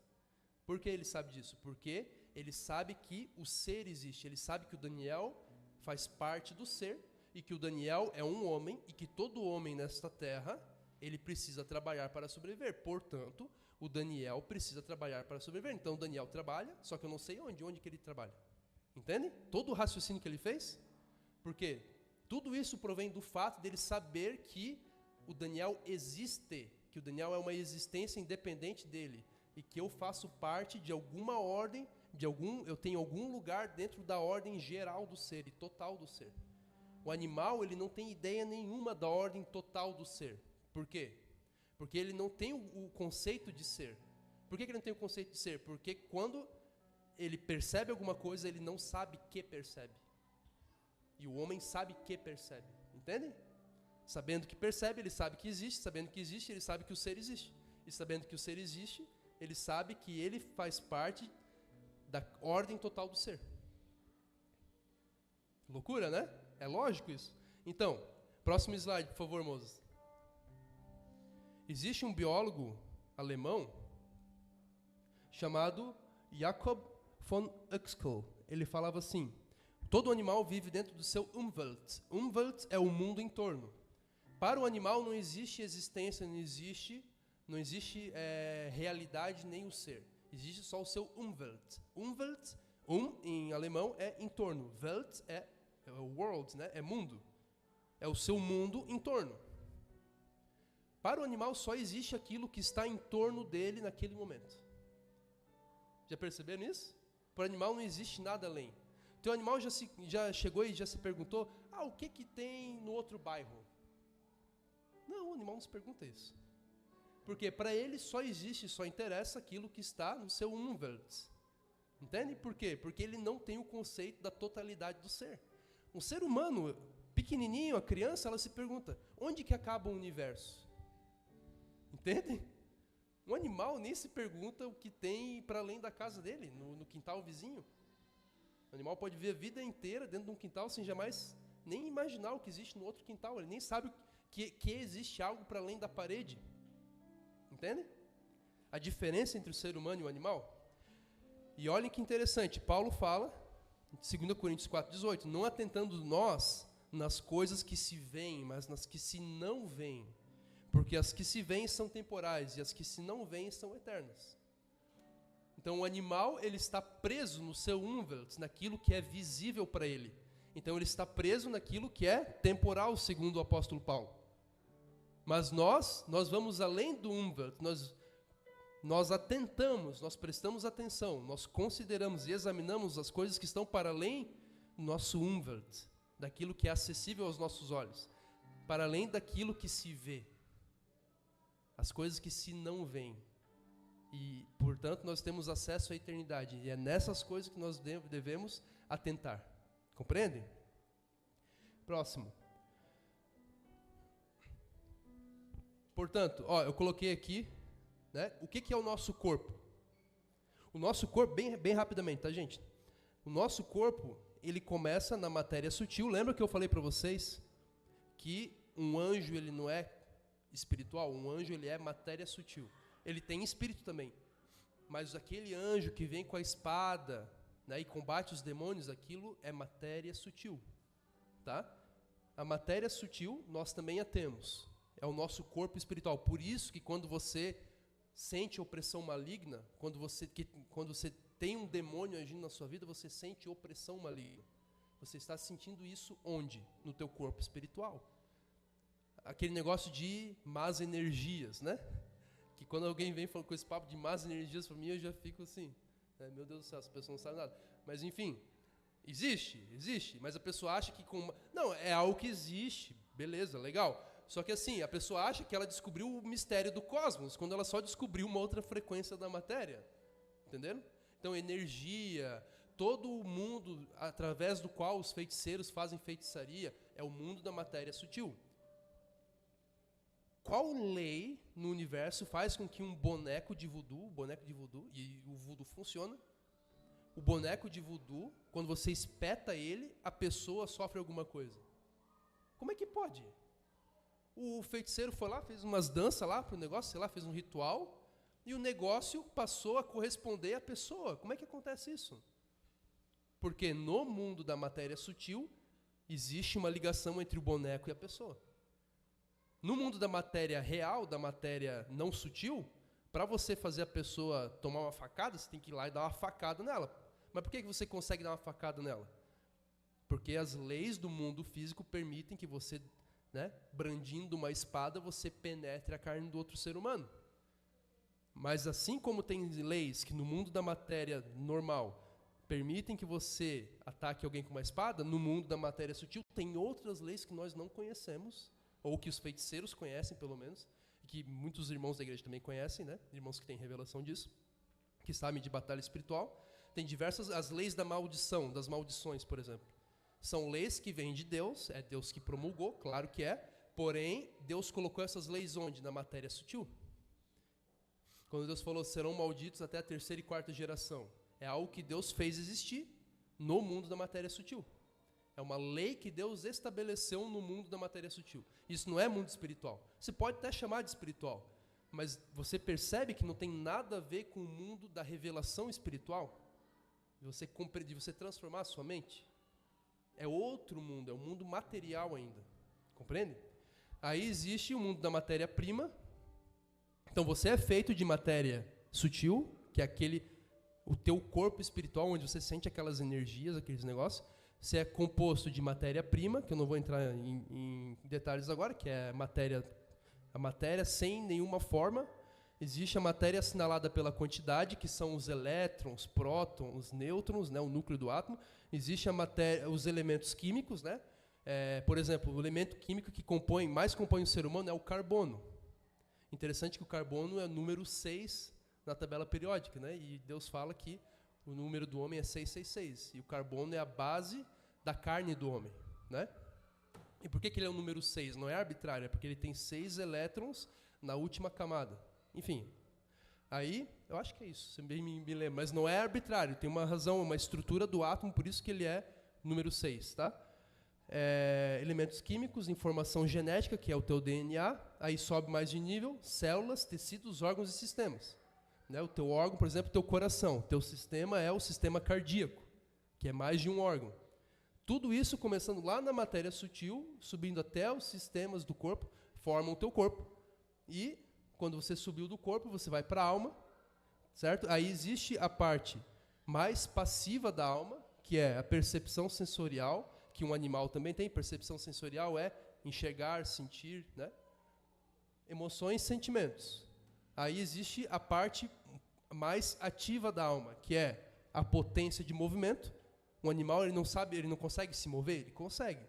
B: Por que ele sabe disso? Porque ele sabe que o ser existe. Ele sabe que o Daniel faz parte do ser e que o Daniel é um homem e que todo homem nesta terra, ele precisa trabalhar para sobreviver. Portanto, o Daniel precisa trabalhar para sobreviver. Então, o Daniel trabalha, só que eu não sei onde que ele trabalha. Entende? Todo o raciocínio que ele fez. Por quê? Tudo isso provém do fato dele saber que o Daniel existe, que o Daniel é uma existência independente dele e que eu faço parte de alguma ordem, eu tenho algum lugar dentro da ordem geral do ser e total do ser. O animal, ele não tem ideia nenhuma da ordem total do ser. Por quê? Porque ele não tem o conceito de ser. Por que ele não tem o conceito de ser? Porque quando ele percebe alguma coisa, ele não sabe que percebe. E o homem sabe que percebe. Entendem? Sabendo que percebe, ele sabe que existe. Sabendo que existe, ele sabe que o ser existe. E sabendo que o ser existe, ele sabe que ele faz parte da ordem total do ser. Loucura, né? É lógico isso? Então, próximo slide, por favor, Moses. Existe um biólogo alemão chamado Jakob von Uexküll. Ele falava assim: todo animal vive dentro do seu Umwelt. Umwelt é o mundo em torno. Para o animal não existe existência, não existe realidade nem o ser. Existe só o seu Umwelt. Umwelt, em alemão é em torno. Welt é world, né? É mundo. É o seu mundo em torno. Para o animal só existe aquilo que está em torno dele naquele momento. Já perceberam isso? Para o animal não existe nada além. Então o animal já chegou e já se perguntou: o que tem no outro bairro? Não, o animal não se pergunta isso. Porque para ele só existe, só interessa aquilo que está no seu Umwelt. Entende? Por quê? Porque ele não tem o conceito da totalidade do ser. Um ser humano, pequenininho, a criança, ela se pergunta, onde que acaba o universo? Entende? Um animal nem se pergunta o que tem para além da casa dele, no quintal vizinho. O animal pode viver a vida inteira dentro de um quintal sem jamais nem imaginar o que existe no outro quintal. Ele nem sabe que existe algo para além da parede. Entende? A diferença entre o ser humano e o animal. E olhem que interessante, Paulo fala, em 2 Coríntios 4,18, não atentando nós nas coisas que se veem, mas nas que se não veem. Porque as que se veem são temporais e as que se não veem são eternas. Então o animal, ele está preso no seu Umwelt, naquilo que é visível para ele. Então ele está preso naquilo que é temporal, segundo o apóstolo Paulo. Mas nós vamos além do Umwelt, nós atentamos, nós prestamos atenção, nós consideramos e examinamos as coisas que estão para além do nosso Umwelt, daquilo que é acessível aos nossos olhos, para além daquilo que se vê, as coisas que se não veem. E, portanto, nós temos acesso à eternidade, e é nessas coisas que nós devemos atentar. Compreendem? Próximo. Portanto, eu coloquei aqui, né, o que é o nosso corpo? O nosso corpo, bem rapidamente, tá, gente? O nosso corpo, ele começa na matéria sutil. Lembra que eu falei para vocês que um anjo, ele não é espiritual? Um anjo, ele é matéria sutil. Ele tem espírito também. Mas aquele anjo que vem com a espada, né, e combate os demônios, aquilo é matéria sutil. Tá? A matéria sutil, nós também a temos. É o nosso corpo espiritual. Por isso que quando você sente opressão maligna, quando você tem um demônio agindo na sua vida, você sente opressão maligna. Você está sentindo isso onde? No teu corpo espiritual. Aquele negócio de más energias, né? Que quando alguém vem falando com esse papo de más energias para mim, eu já fico assim, né? Meu Deus do céu, essa pessoa não sabe nada. Mas enfim, existe, mas a pessoa acha que não, é algo que existe, beleza, legal. Só que assim, a pessoa acha que ela descobriu o mistério do cosmos, quando ela só descobriu uma outra frequência da matéria. Entenderam? Então, energia, todo o mundo através do qual os feiticeiros fazem feitiçaria, é o mundo da matéria sutil. Qual lei no universo faz com que um boneco de voodoo, e o voodoo funciona, o boneco de voodoo, quando você espeta ele, a pessoa sofre alguma coisa? Como é que pode? O feiticeiro foi lá, fez umas danças lá para o negócio, sei lá, fez um ritual, e o negócio passou a corresponder à pessoa. Como é que acontece isso? Porque no mundo da matéria sutil, existe uma ligação entre o boneco e a pessoa. No mundo da matéria real, da matéria não sutil, para você fazer a pessoa tomar uma facada, você tem que ir lá e dar uma facada nela. Mas por que você consegue dar uma facada nela? Porque as leis do mundo físico permitem que você, né, brandindo uma espada, você penetre a carne do outro ser humano. Mas assim como tem leis que no mundo da matéria normal permitem que você ataque alguém com uma espada, no mundo da matéria sutil tem outras leis que nós não conhecemos, ou que os feiticeiros conhecem pelo menos, e que muitos irmãos da igreja também conhecem, né? Irmãos que têm revelação disso, que sabem de batalha espiritual. Tem diversas, as leis da maldição, das maldições, por exemplo. São leis que vêm de Deus, é Deus que promulgou, claro que é, porém, Deus colocou essas leis onde? Na matéria sutil. Quando Deus falou, serão malditos até a 3ª e 4ª geração, é algo que Deus fez existir no mundo da matéria sutil. É uma lei que Deus estabeleceu no mundo da matéria sutil. Isso não é mundo espiritual. Você pode até chamar de espiritual, mas você percebe que não tem nada a ver com o mundo da revelação espiritual? De você transformar a sua mente? É outro mundo, é um mundo material ainda. Compreende? Aí existe o mundo da matéria-prima. Então você é feito de matéria sutil, que é o teu corpo espiritual, onde você sente aquelas energias, aqueles negócios. Você é composto de matéria-prima, que eu não vou entrar em detalhes agora, que é a matéria sem nenhuma forma. Existe a matéria assinalada pela quantidade, que são os elétrons, prótons, os nêutrons, né, o núcleo do átomo. Existe a matéria, os elementos químicos, né? Por exemplo, o elemento químico que mais compõe o ser humano é o carbono. Interessante que o carbono é o número 6 na tabela periódica, né? E Deus fala que o número do homem é 666. E o carbono é a base da carne do homem, né? E por que ele é o número 6? Não é arbitrário, é porque ele tem 6 elétrons na última camada. Enfim, aí, eu acho que é isso, você bem me lembra. Mas não é arbitrário, tem uma razão, uma estrutura do átomo, por isso que ele é número 6, tá? Elementos químicos, informação genética, que é o teu DNA, aí sobe mais de nível, células, tecidos, órgãos e sistemas. Né? O teu órgão, por exemplo, o teu coração, teu sistema é o sistema cardíaco, que é mais de um órgão. Tudo isso, começando lá na matéria sutil, subindo até os sistemas do corpo, formam o teu corpo. E, quando você subiu do corpo, você vai para a alma, certo? Aí existe a parte mais passiva da alma, que é a percepção sensorial, que um animal também tem. Percepção sensorial é enxergar, sentir, né? Emoções, sentimentos. Aí existe a parte mais ativa da alma, que é a potência de movimento. Um animal, ele não consegue se mover? Ele consegue.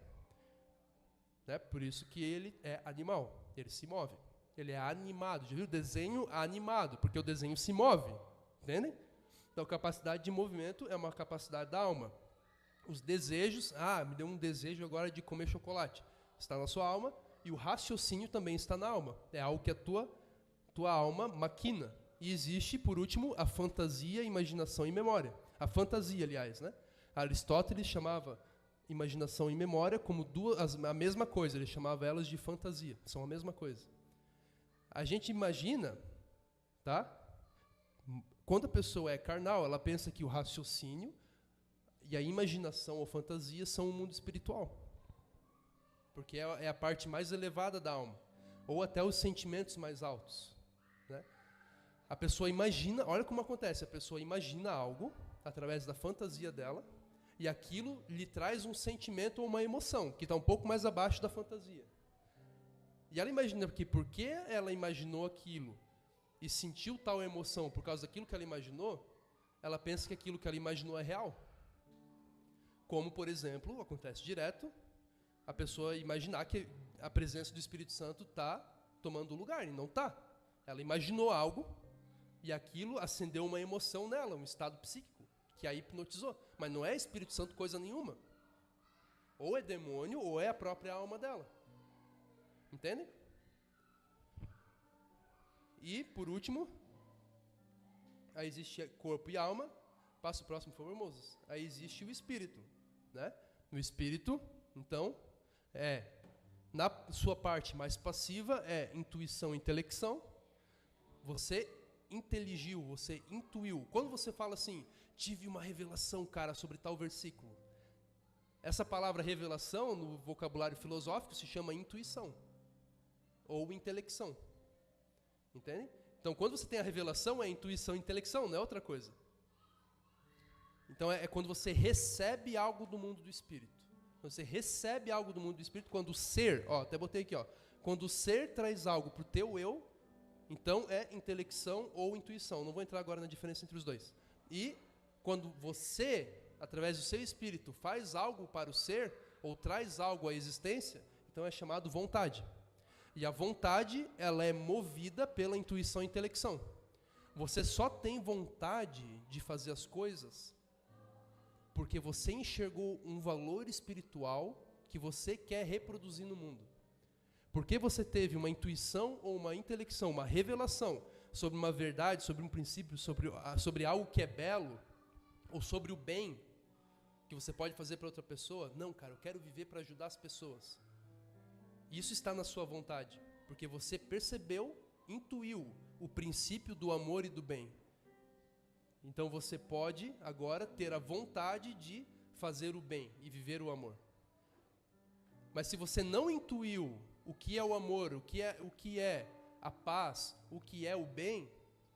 B: Né? Por isso que ele é animal, ele se move. Ele é animado, já viu? Desenho animado, porque o desenho se move, entendem? Então, capacidade de movimento é uma capacidade da alma. Os desejos, me deu um desejo agora de comer chocolate. Está na sua alma, e o raciocínio também está na alma. É algo que a tua alma maquina. E existe, por último, a fantasia, imaginação e memória. A fantasia, aliás, né? Aristóteles chamava imaginação e memória como a mesma coisa, ele chamava elas de fantasia, são a mesma coisa. A gente imagina, tá? Quando a pessoa é carnal, ela pensa que o raciocínio e a imaginação ou fantasia são o mundo espiritual. Porque é a parte mais elevada da alma, ou até os sentimentos mais altos, né? A pessoa imagina, olha como acontece, a pessoa imagina algo através da fantasia dela, e aquilo lhe traz um sentimento ou uma emoção, que está um pouco mais abaixo da fantasia. E ela imagina que porque ela imaginou aquilo e sentiu tal emoção por causa daquilo que ela imaginou, ela pensa que aquilo que ela imaginou é real. Como, por exemplo, acontece direto, a pessoa imaginar que a presença do Espírito Santo está tomando lugar, e não está. Ela imaginou algo e aquilo acendeu uma emoção nela, um estado psíquico, que a hipnotizou. Mas não é Espírito Santo coisa nenhuma. Ou é demônio, ou é a própria alma dela. Entendem? E, por último, aí existe corpo e alma. Passa o próximo, por favor, Moses. Aí existe o espírito, né? O espírito, então, na sua parte mais passiva, é intuição e intelecção. Você inteligiu, você intuiu. Quando você fala assim, tive uma revelação, cara, sobre tal versículo. Essa palavra revelação, no vocabulário filosófico, se chama intuição. Ou intelecção. Entende? Então, quando você tem a revelação, é intuição e intelecção, não é outra coisa. Então, é quando você recebe algo do mundo do Espírito. Quando você recebe algo do mundo do Espírito, quando o ser, até botei aqui, quando o ser traz algo para o teu eu, então é intelecção ou intuição. Não vou entrar agora na diferença entre os dois. E quando você, através do seu espírito, faz algo para o ser, ou traz algo à existência, então é chamado vontade. E a vontade, ela é movida pela intuição e intelecção. Você só tem vontade de fazer as coisas porque você enxergou um valor espiritual que você quer reproduzir no mundo. Porque você teve uma intuição ou uma intelecção, uma revelação sobre uma verdade, sobre um princípio, sobre algo que é belo, ou sobre o bem que você pode fazer para outra pessoa. Não, cara, eu quero viver para ajudar as pessoas. Isso está na sua vontade, porque você percebeu, intuiu o princípio do amor e do bem. Então você pode agora ter a vontade de fazer o bem e viver o amor. Mas se você não intuiu o que é o amor, o que é a paz, o que é o bem,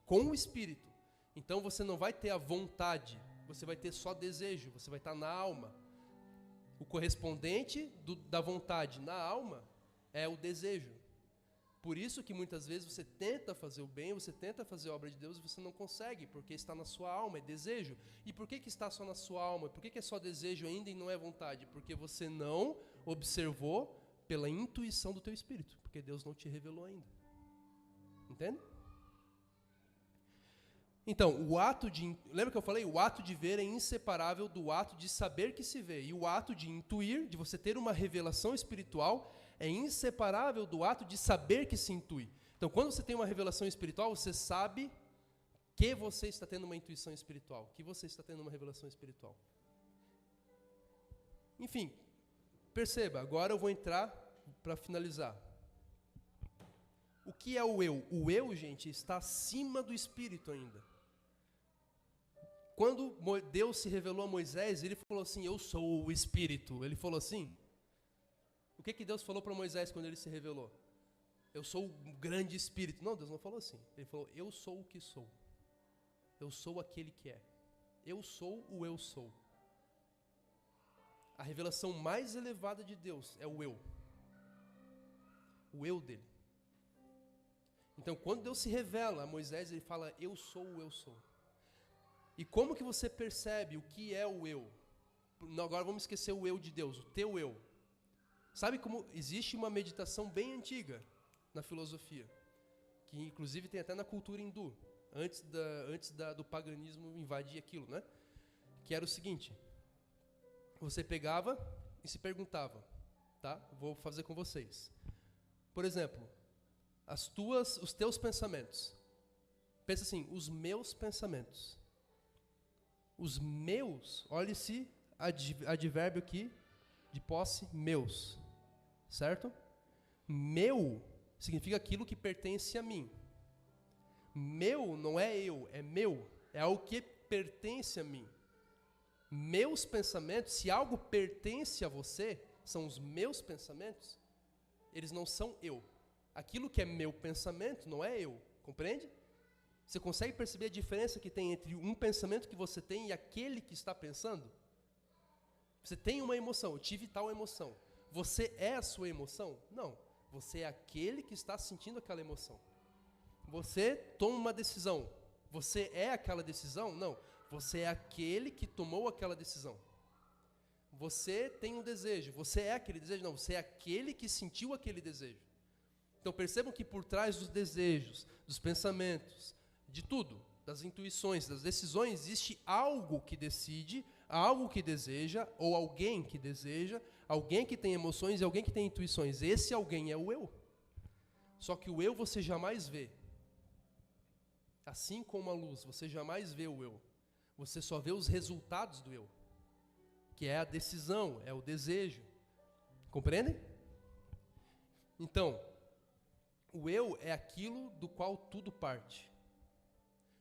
B: com o Espírito, então você não vai ter a vontade, você vai ter só desejo, você vai estar na alma. O correspondente da vontade na alma é o desejo. Por isso que muitas vezes você tenta fazer o bem, você tenta fazer a obra de Deus e você não consegue, porque está na sua alma, é desejo. E por que está só na sua alma? Por que é só desejo ainda e não é vontade? Porque você não observou pela intuição do teu espírito, porque Deus não te revelou ainda. Entende? Então, lembra que eu falei? O ato de ver é inseparável do ato de saber que se vê. E o ato de intuir, de você ter uma revelação espiritual, é inseparável do ato de saber que se intui. Então, quando você tem uma revelação espiritual, você sabe que você está tendo uma intuição espiritual, que você está tendo uma revelação espiritual. Enfim, perceba, agora eu vou entrar para finalizar. O que é o eu? O eu, gente, está acima do espírito ainda. Quando Deus se revelou a Moisés, ele falou assim, eu sou o Espírito. Ele falou assim. O que Deus falou para Moisés quando ele se revelou? Eu sou o grande Espírito. Não, Deus não falou assim. Ele falou, eu sou o que sou. Eu sou aquele que é. Eu sou o eu sou. A revelação mais elevada de Deus é o eu. O eu dele. Então, quando Deus se revela a Moisés, ele fala, eu sou o eu sou. E como que você percebe o que é o eu? Agora vamos esquecer o eu de Deus, o teu eu. Sabe como existe uma meditação bem antiga na filosofia, que inclusive tem até na cultura hindu, antes do paganismo invadir aquilo, né? Que era o seguinte, você pegava e se perguntava, tá? Vou fazer com vocês. Por exemplo, os teus pensamentos. Pensa assim, os meus pensamentos. Os meus, olha esse advérbio aqui, de posse, meus. Certo? Meu significa aquilo que pertence a mim. Meu não é eu, é meu. É algo que pertence a mim. Meus pensamentos, se algo pertence a você, são os meus pensamentos, eles não são eu. Aquilo que é meu pensamento não é eu. Compreende? Você consegue perceber a diferença que tem entre um pensamento que você tem e aquele que está pensando? Você tem uma emoção, eu tive tal emoção. Você é a sua emoção? Não. Você é aquele que está sentindo aquela emoção. Você toma uma decisão. Você é aquela decisão? Não. Você é aquele que tomou aquela decisão. Você tem um desejo. Você é aquele desejo? Não. Você é aquele que sentiu aquele desejo. Então percebam que por trás dos desejos, dos pensamentos, de tudo, das intuições, das decisões, existe algo que decide, algo que deseja, ou alguém que deseja, alguém que tem emoções e alguém que tem intuições. Esse alguém é o eu. Só que o eu você jamais vê. Assim como a luz, você jamais vê o eu. Você só vê os resultados do eu. Que é a decisão, é o desejo. Compreendem? Então, o eu é aquilo do qual tudo parte.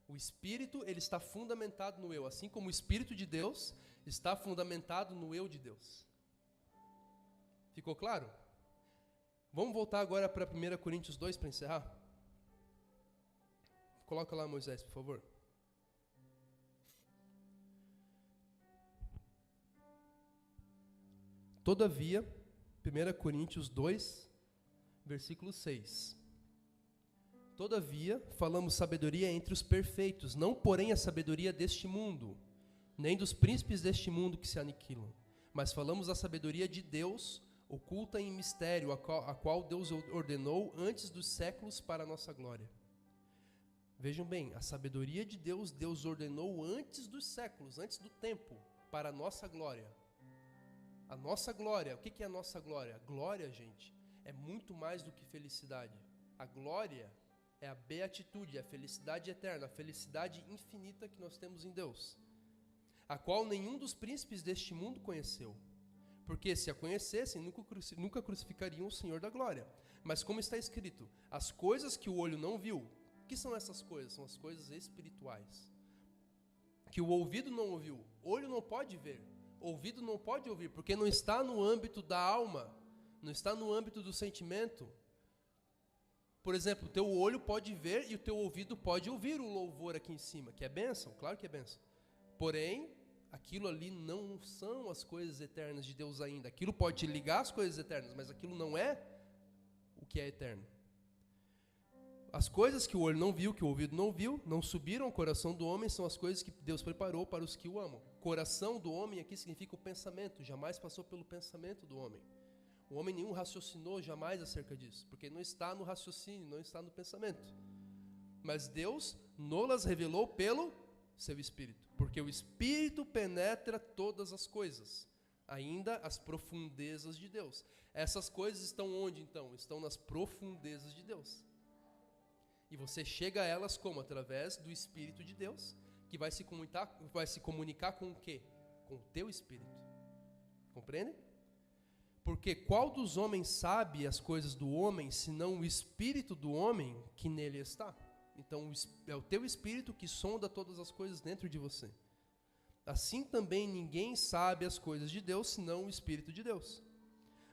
B: O Espírito, ele está fundamentado no eu, assim como o Espírito de Deus está fundamentado no eu de Deus. Ficou claro? Vamos voltar agora para 1 Coríntios 2 para encerrar? Coloca lá, Moisés, por favor. Todavia, 1 Coríntios 2, versículo 6. Todavia, falamos sabedoria entre os perfeitos, não porém a sabedoria deste mundo, nem dos príncipes deste mundo que se aniquilam, mas falamos a sabedoria de Deus, oculta em mistério, a qual Deus ordenou antes dos séculos para a nossa glória. Vejam bem, a sabedoria de Deus, Deus ordenou antes dos séculos, antes do tempo, para a nossa glória. A nossa glória, o que é a nossa glória? Glória, gente, é muito mais do que felicidade. A glória é a beatitude, a felicidade eterna, a felicidade infinita que nós temos em Deus, a qual nenhum dos príncipes deste mundo conheceu. Porque se a conhecessem, nunca crucificariam o Senhor da glória. Mas como está escrito, as coisas que o olho não viu, o que são essas coisas? São as coisas espirituais. Que o ouvido não ouviu, olho não pode ver, ouvido não pode ouvir, porque não está no âmbito da alma, não está no âmbito do sentimento. Por exemplo, o teu olho pode ver e o teu ouvido pode ouvir o louvor aqui em cima, que é bênção, claro que é bênção. Porém, aquilo ali não são as coisas eternas de Deus ainda. Aquilo pode te ligar às coisas eternas, mas aquilo não é o que é eterno. As coisas que o olho não viu, que o ouvido não viu, não subiram ao coração do homem, são as coisas que Deus preparou para os que o amam. Coração do homem aqui significa o pensamento, jamais passou pelo pensamento do homem. O homem nenhum raciocinou jamais acerca disso, porque não está no raciocínio, não está no pensamento. mas Deus nos revelou pelo seu Espírito, porque o Espírito penetra todas as coisas, ainda as profundezas de Deus. Essas coisas estão onde, então? Estão nas profundezas de Deus. E você chega a elas como? Através do Espírito de Deus, que vai se comunicar com o quê? Com o teu Espírito. Compreende? Porque qual dos homens sabe as coisas do homem, senão o Espírito do homem que nele está? Então é o teu Espírito que sonda todas as coisas dentro de você. Assim também ninguém sabe as coisas de Deus, senão o Espírito de Deus.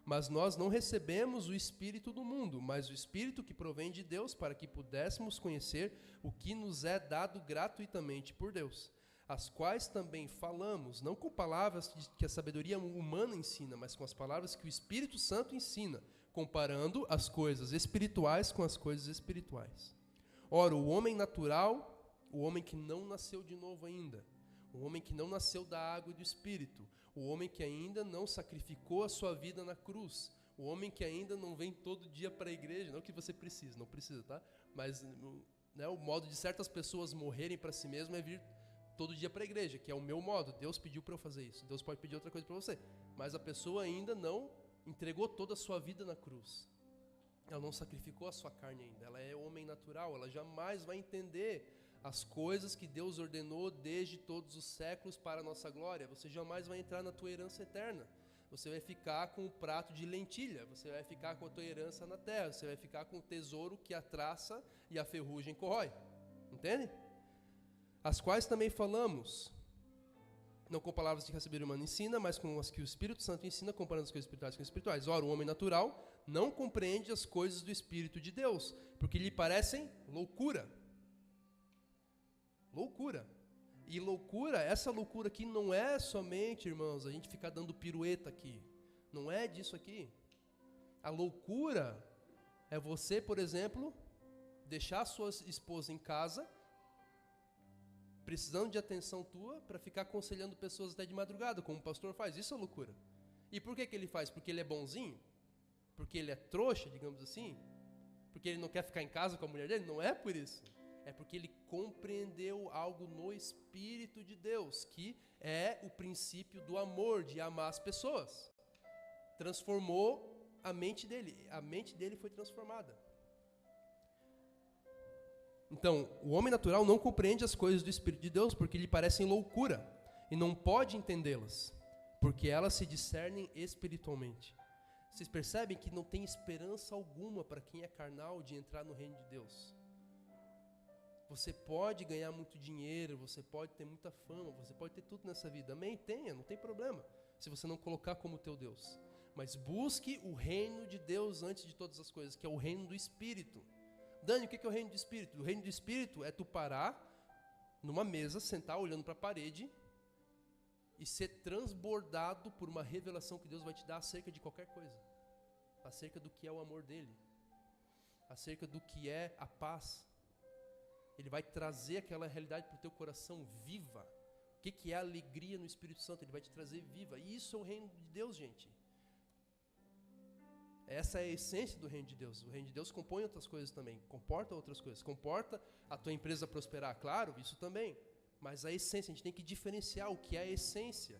B: Mas nós não recebemos o Espírito do mundo, mas o Espírito que provém de Deus, para que pudéssemos conhecer o que nos é dado gratuitamente por Deus, as quais também falamos, não com palavras que a sabedoria humana ensina, mas com as palavras que o Espírito Santo ensina, comparando as coisas espirituais com as coisas espirituais. Ora, o homem natural, o homem que não nasceu de novo ainda, o homem que não nasceu da água e do Espírito, o homem que ainda não sacrificou a sua vida na cruz, o homem que ainda não vem todo dia para a igreja, não que você precise, não precisa, tá? Mas né, o modo de certas pessoas morrerem para si mesmo é vir todo dia para a igreja, que é o meu modo. Deus pediu para eu fazer isso. Deus pode pedir outra coisa para você, mas a pessoa ainda não entregou toda a sua vida na cruz. Ela não sacrificou a sua carne ainda. Ela é homem natural, ela jamais vai entender as coisas que Deus ordenou desde todos os séculos para a nossa glória. Você jamais vai entrar na tua herança eterna. Você vai ficar com o prato de lentilha, você vai ficar com a tua herança na terra, você vai ficar com o tesouro que a traça e a ferrugem corrói. Entende? As quais também falamos, não com palavras que a sabedoria humana ensina, mas com as que o Espírito Santo ensina, comparando as coisas espirituais com as espirituais. Ora, o homem natural não compreende as coisas do Espírito de Deus, porque lhe parecem loucura. Loucura. E loucura, essa loucura aqui não é somente, irmãos, a gente ficar dando pirueta aqui. Não é disso aqui. A loucura é você, por exemplo, deixar a sua esposa em casa, precisando de atenção tua, para ficar aconselhando pessoas até de madrugada, como o pastor faz. Isso é loucura. E por que ele faz? Porque ele é bonzinho? Porque ele é trouxa, digamos assim? Porque ele não quer ficar em casa com a mulher dele? Não é por isso. É porque ele compreendeu algo no Espírito de Deus, que é o princípio do amor, de amar as pessoas. Transformou a mente dele foi transformada. Então, o homem natural não compreende as coisas do Espírito de Deus, porque lhe parecem loucura, e não pode entendê-las, porque elas se discernem espiritualmente. Vocês percebem que não tem esperança alguma para quem é carnal de entrar no reino de Deus. Você pode ganhar muito dinheiro, você pode ter muita fama, você pode ter tudo nessa vida. Amém? Tenha, não tem problema, se você não colocar como teu Deus. Mas busque o reino de Deus antes de todas as coisas, que é o reino do Espírito. Dani, o que é o reino do Espírito? O reino do Espírito é tu parar numa mesa, sentar olhando para a parede e ser transbordado por uma revelação que Deus vai te dar acerca de qualquer coisa. Acerca do que é o amor dele. Acerca do que é a paz. Ele vai trazer aquela realidade para o teu coração viva. O que é a alegria no Espírito Santo? Ele vai te trazer viva. E isso é o reino de Deus, gente. Essa é a essência do reino de Deus. O reino de Deus compõe outras coisas também. Comporta outras coisas. Comporta a tua empresa prosperar, claro, isso também. Mas a essência, a gente tem que diferenciar o que é a essência.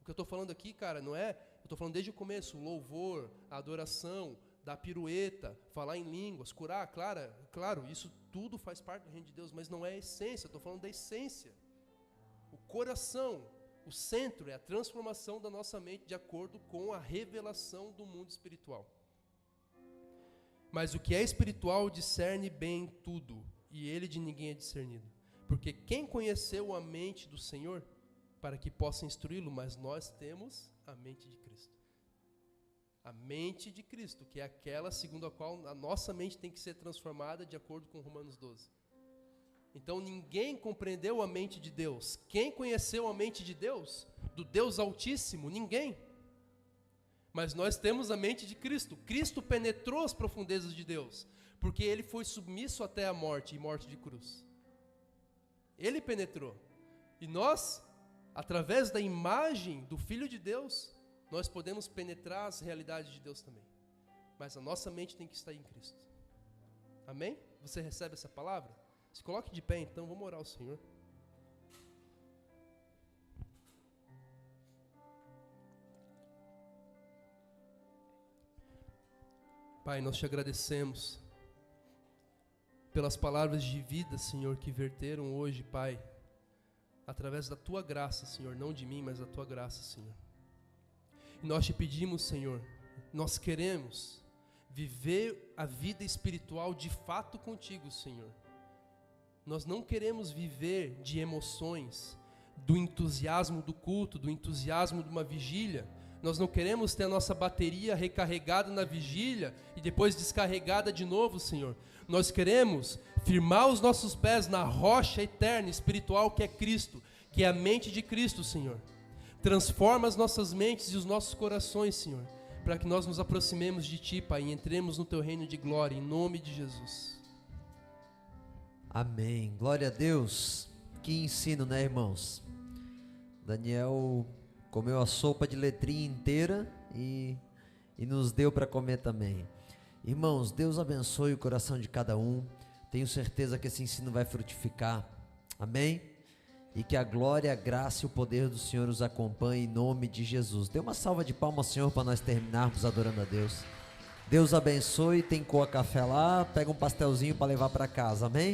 B: O que eu estou falando aqui, cara, não é... Eu estou falando desde o começo, o louvor, a adoração, dar pirueta, falar em línguas, curar, claro, isso tudo faz parte do reino de Deus, mas não é a essência, eu estou falando da essência. O coração, o centro é a transformação da nossa mente de acordo com a revelação do mundo espiritual. Mas o que é espiritual discerne bem tudo, e ele de ninguém é discernido. Porque quem conheceu a mente do Senhor, para que possa instruí-lo, mas nós temos a mente de Cristo. A mente de Cristo, que é aquela segundo a qual a nossa mente tem que ser transformada de acordo com Romanos 12. Então ninguém compreendeu a mente de Deus. Quem conheceu a mente de Deus? Do Deus Altíssimo? Ninguém. Mas nós temos a mente de Cristo. Cristo penetrou as profundezas de Deus, porque ele foi submisso até a morte, e morte de cruz. Ele penetrou. E nós, através da imagem do Filho de Deus, nós podemos penetrar as realidades de Deus também. Mas a nossa mente tem que estar em Cristo. Amém? Você recebe essa palavra? Se coloque de pé então, vamos orar ao Senhor. Pai, nós te agradecemos pelas palavras de vida, Senhor, que verteram hoje, Pai, através da Tua graça, Senhor, não de mim, mas da Tua graça, Senhor. E nós te pedimos, Senhor, nós queremos viver a vida espiritual de fato contigo, Senhor. Nós não queremos viver de emoções, do entusiasmo do culto, do entusiasmo de uma vigília. Nós não queremos ter a nossa bateria recarregada na vigília e depois descarregada de novo, Senhor. Nós queremos firmar os nossos pés na rocha eterna, espiritual, que é Cristo, que é a mente de Cristo, Senhor. Transforma as nossas mentes e os nossos corações, Senhor, para que nós nos aproximemos de Ti, Pai, e entremos no Teu reino de glória, em nome de Jesus.
A: Amém. Glória a Deus. Que ensino, né, irmãos? Daniel comeu a sopa de letrinha inteira e nos deu para comer também. Irmãos, Deus abençoe o coração de cada um. Tenho certeza que esse ensino vai frutificar. Amém? E que a glória, a graça e o poder do Senhor os acompanhe em nome de Jesus. Dê uma salva de palmas, Senhor, para nós terminarmos adorando a Deus. Deus abençoe. Tem coa café lá. Pega um pastelzinho para levar para casa. Amém?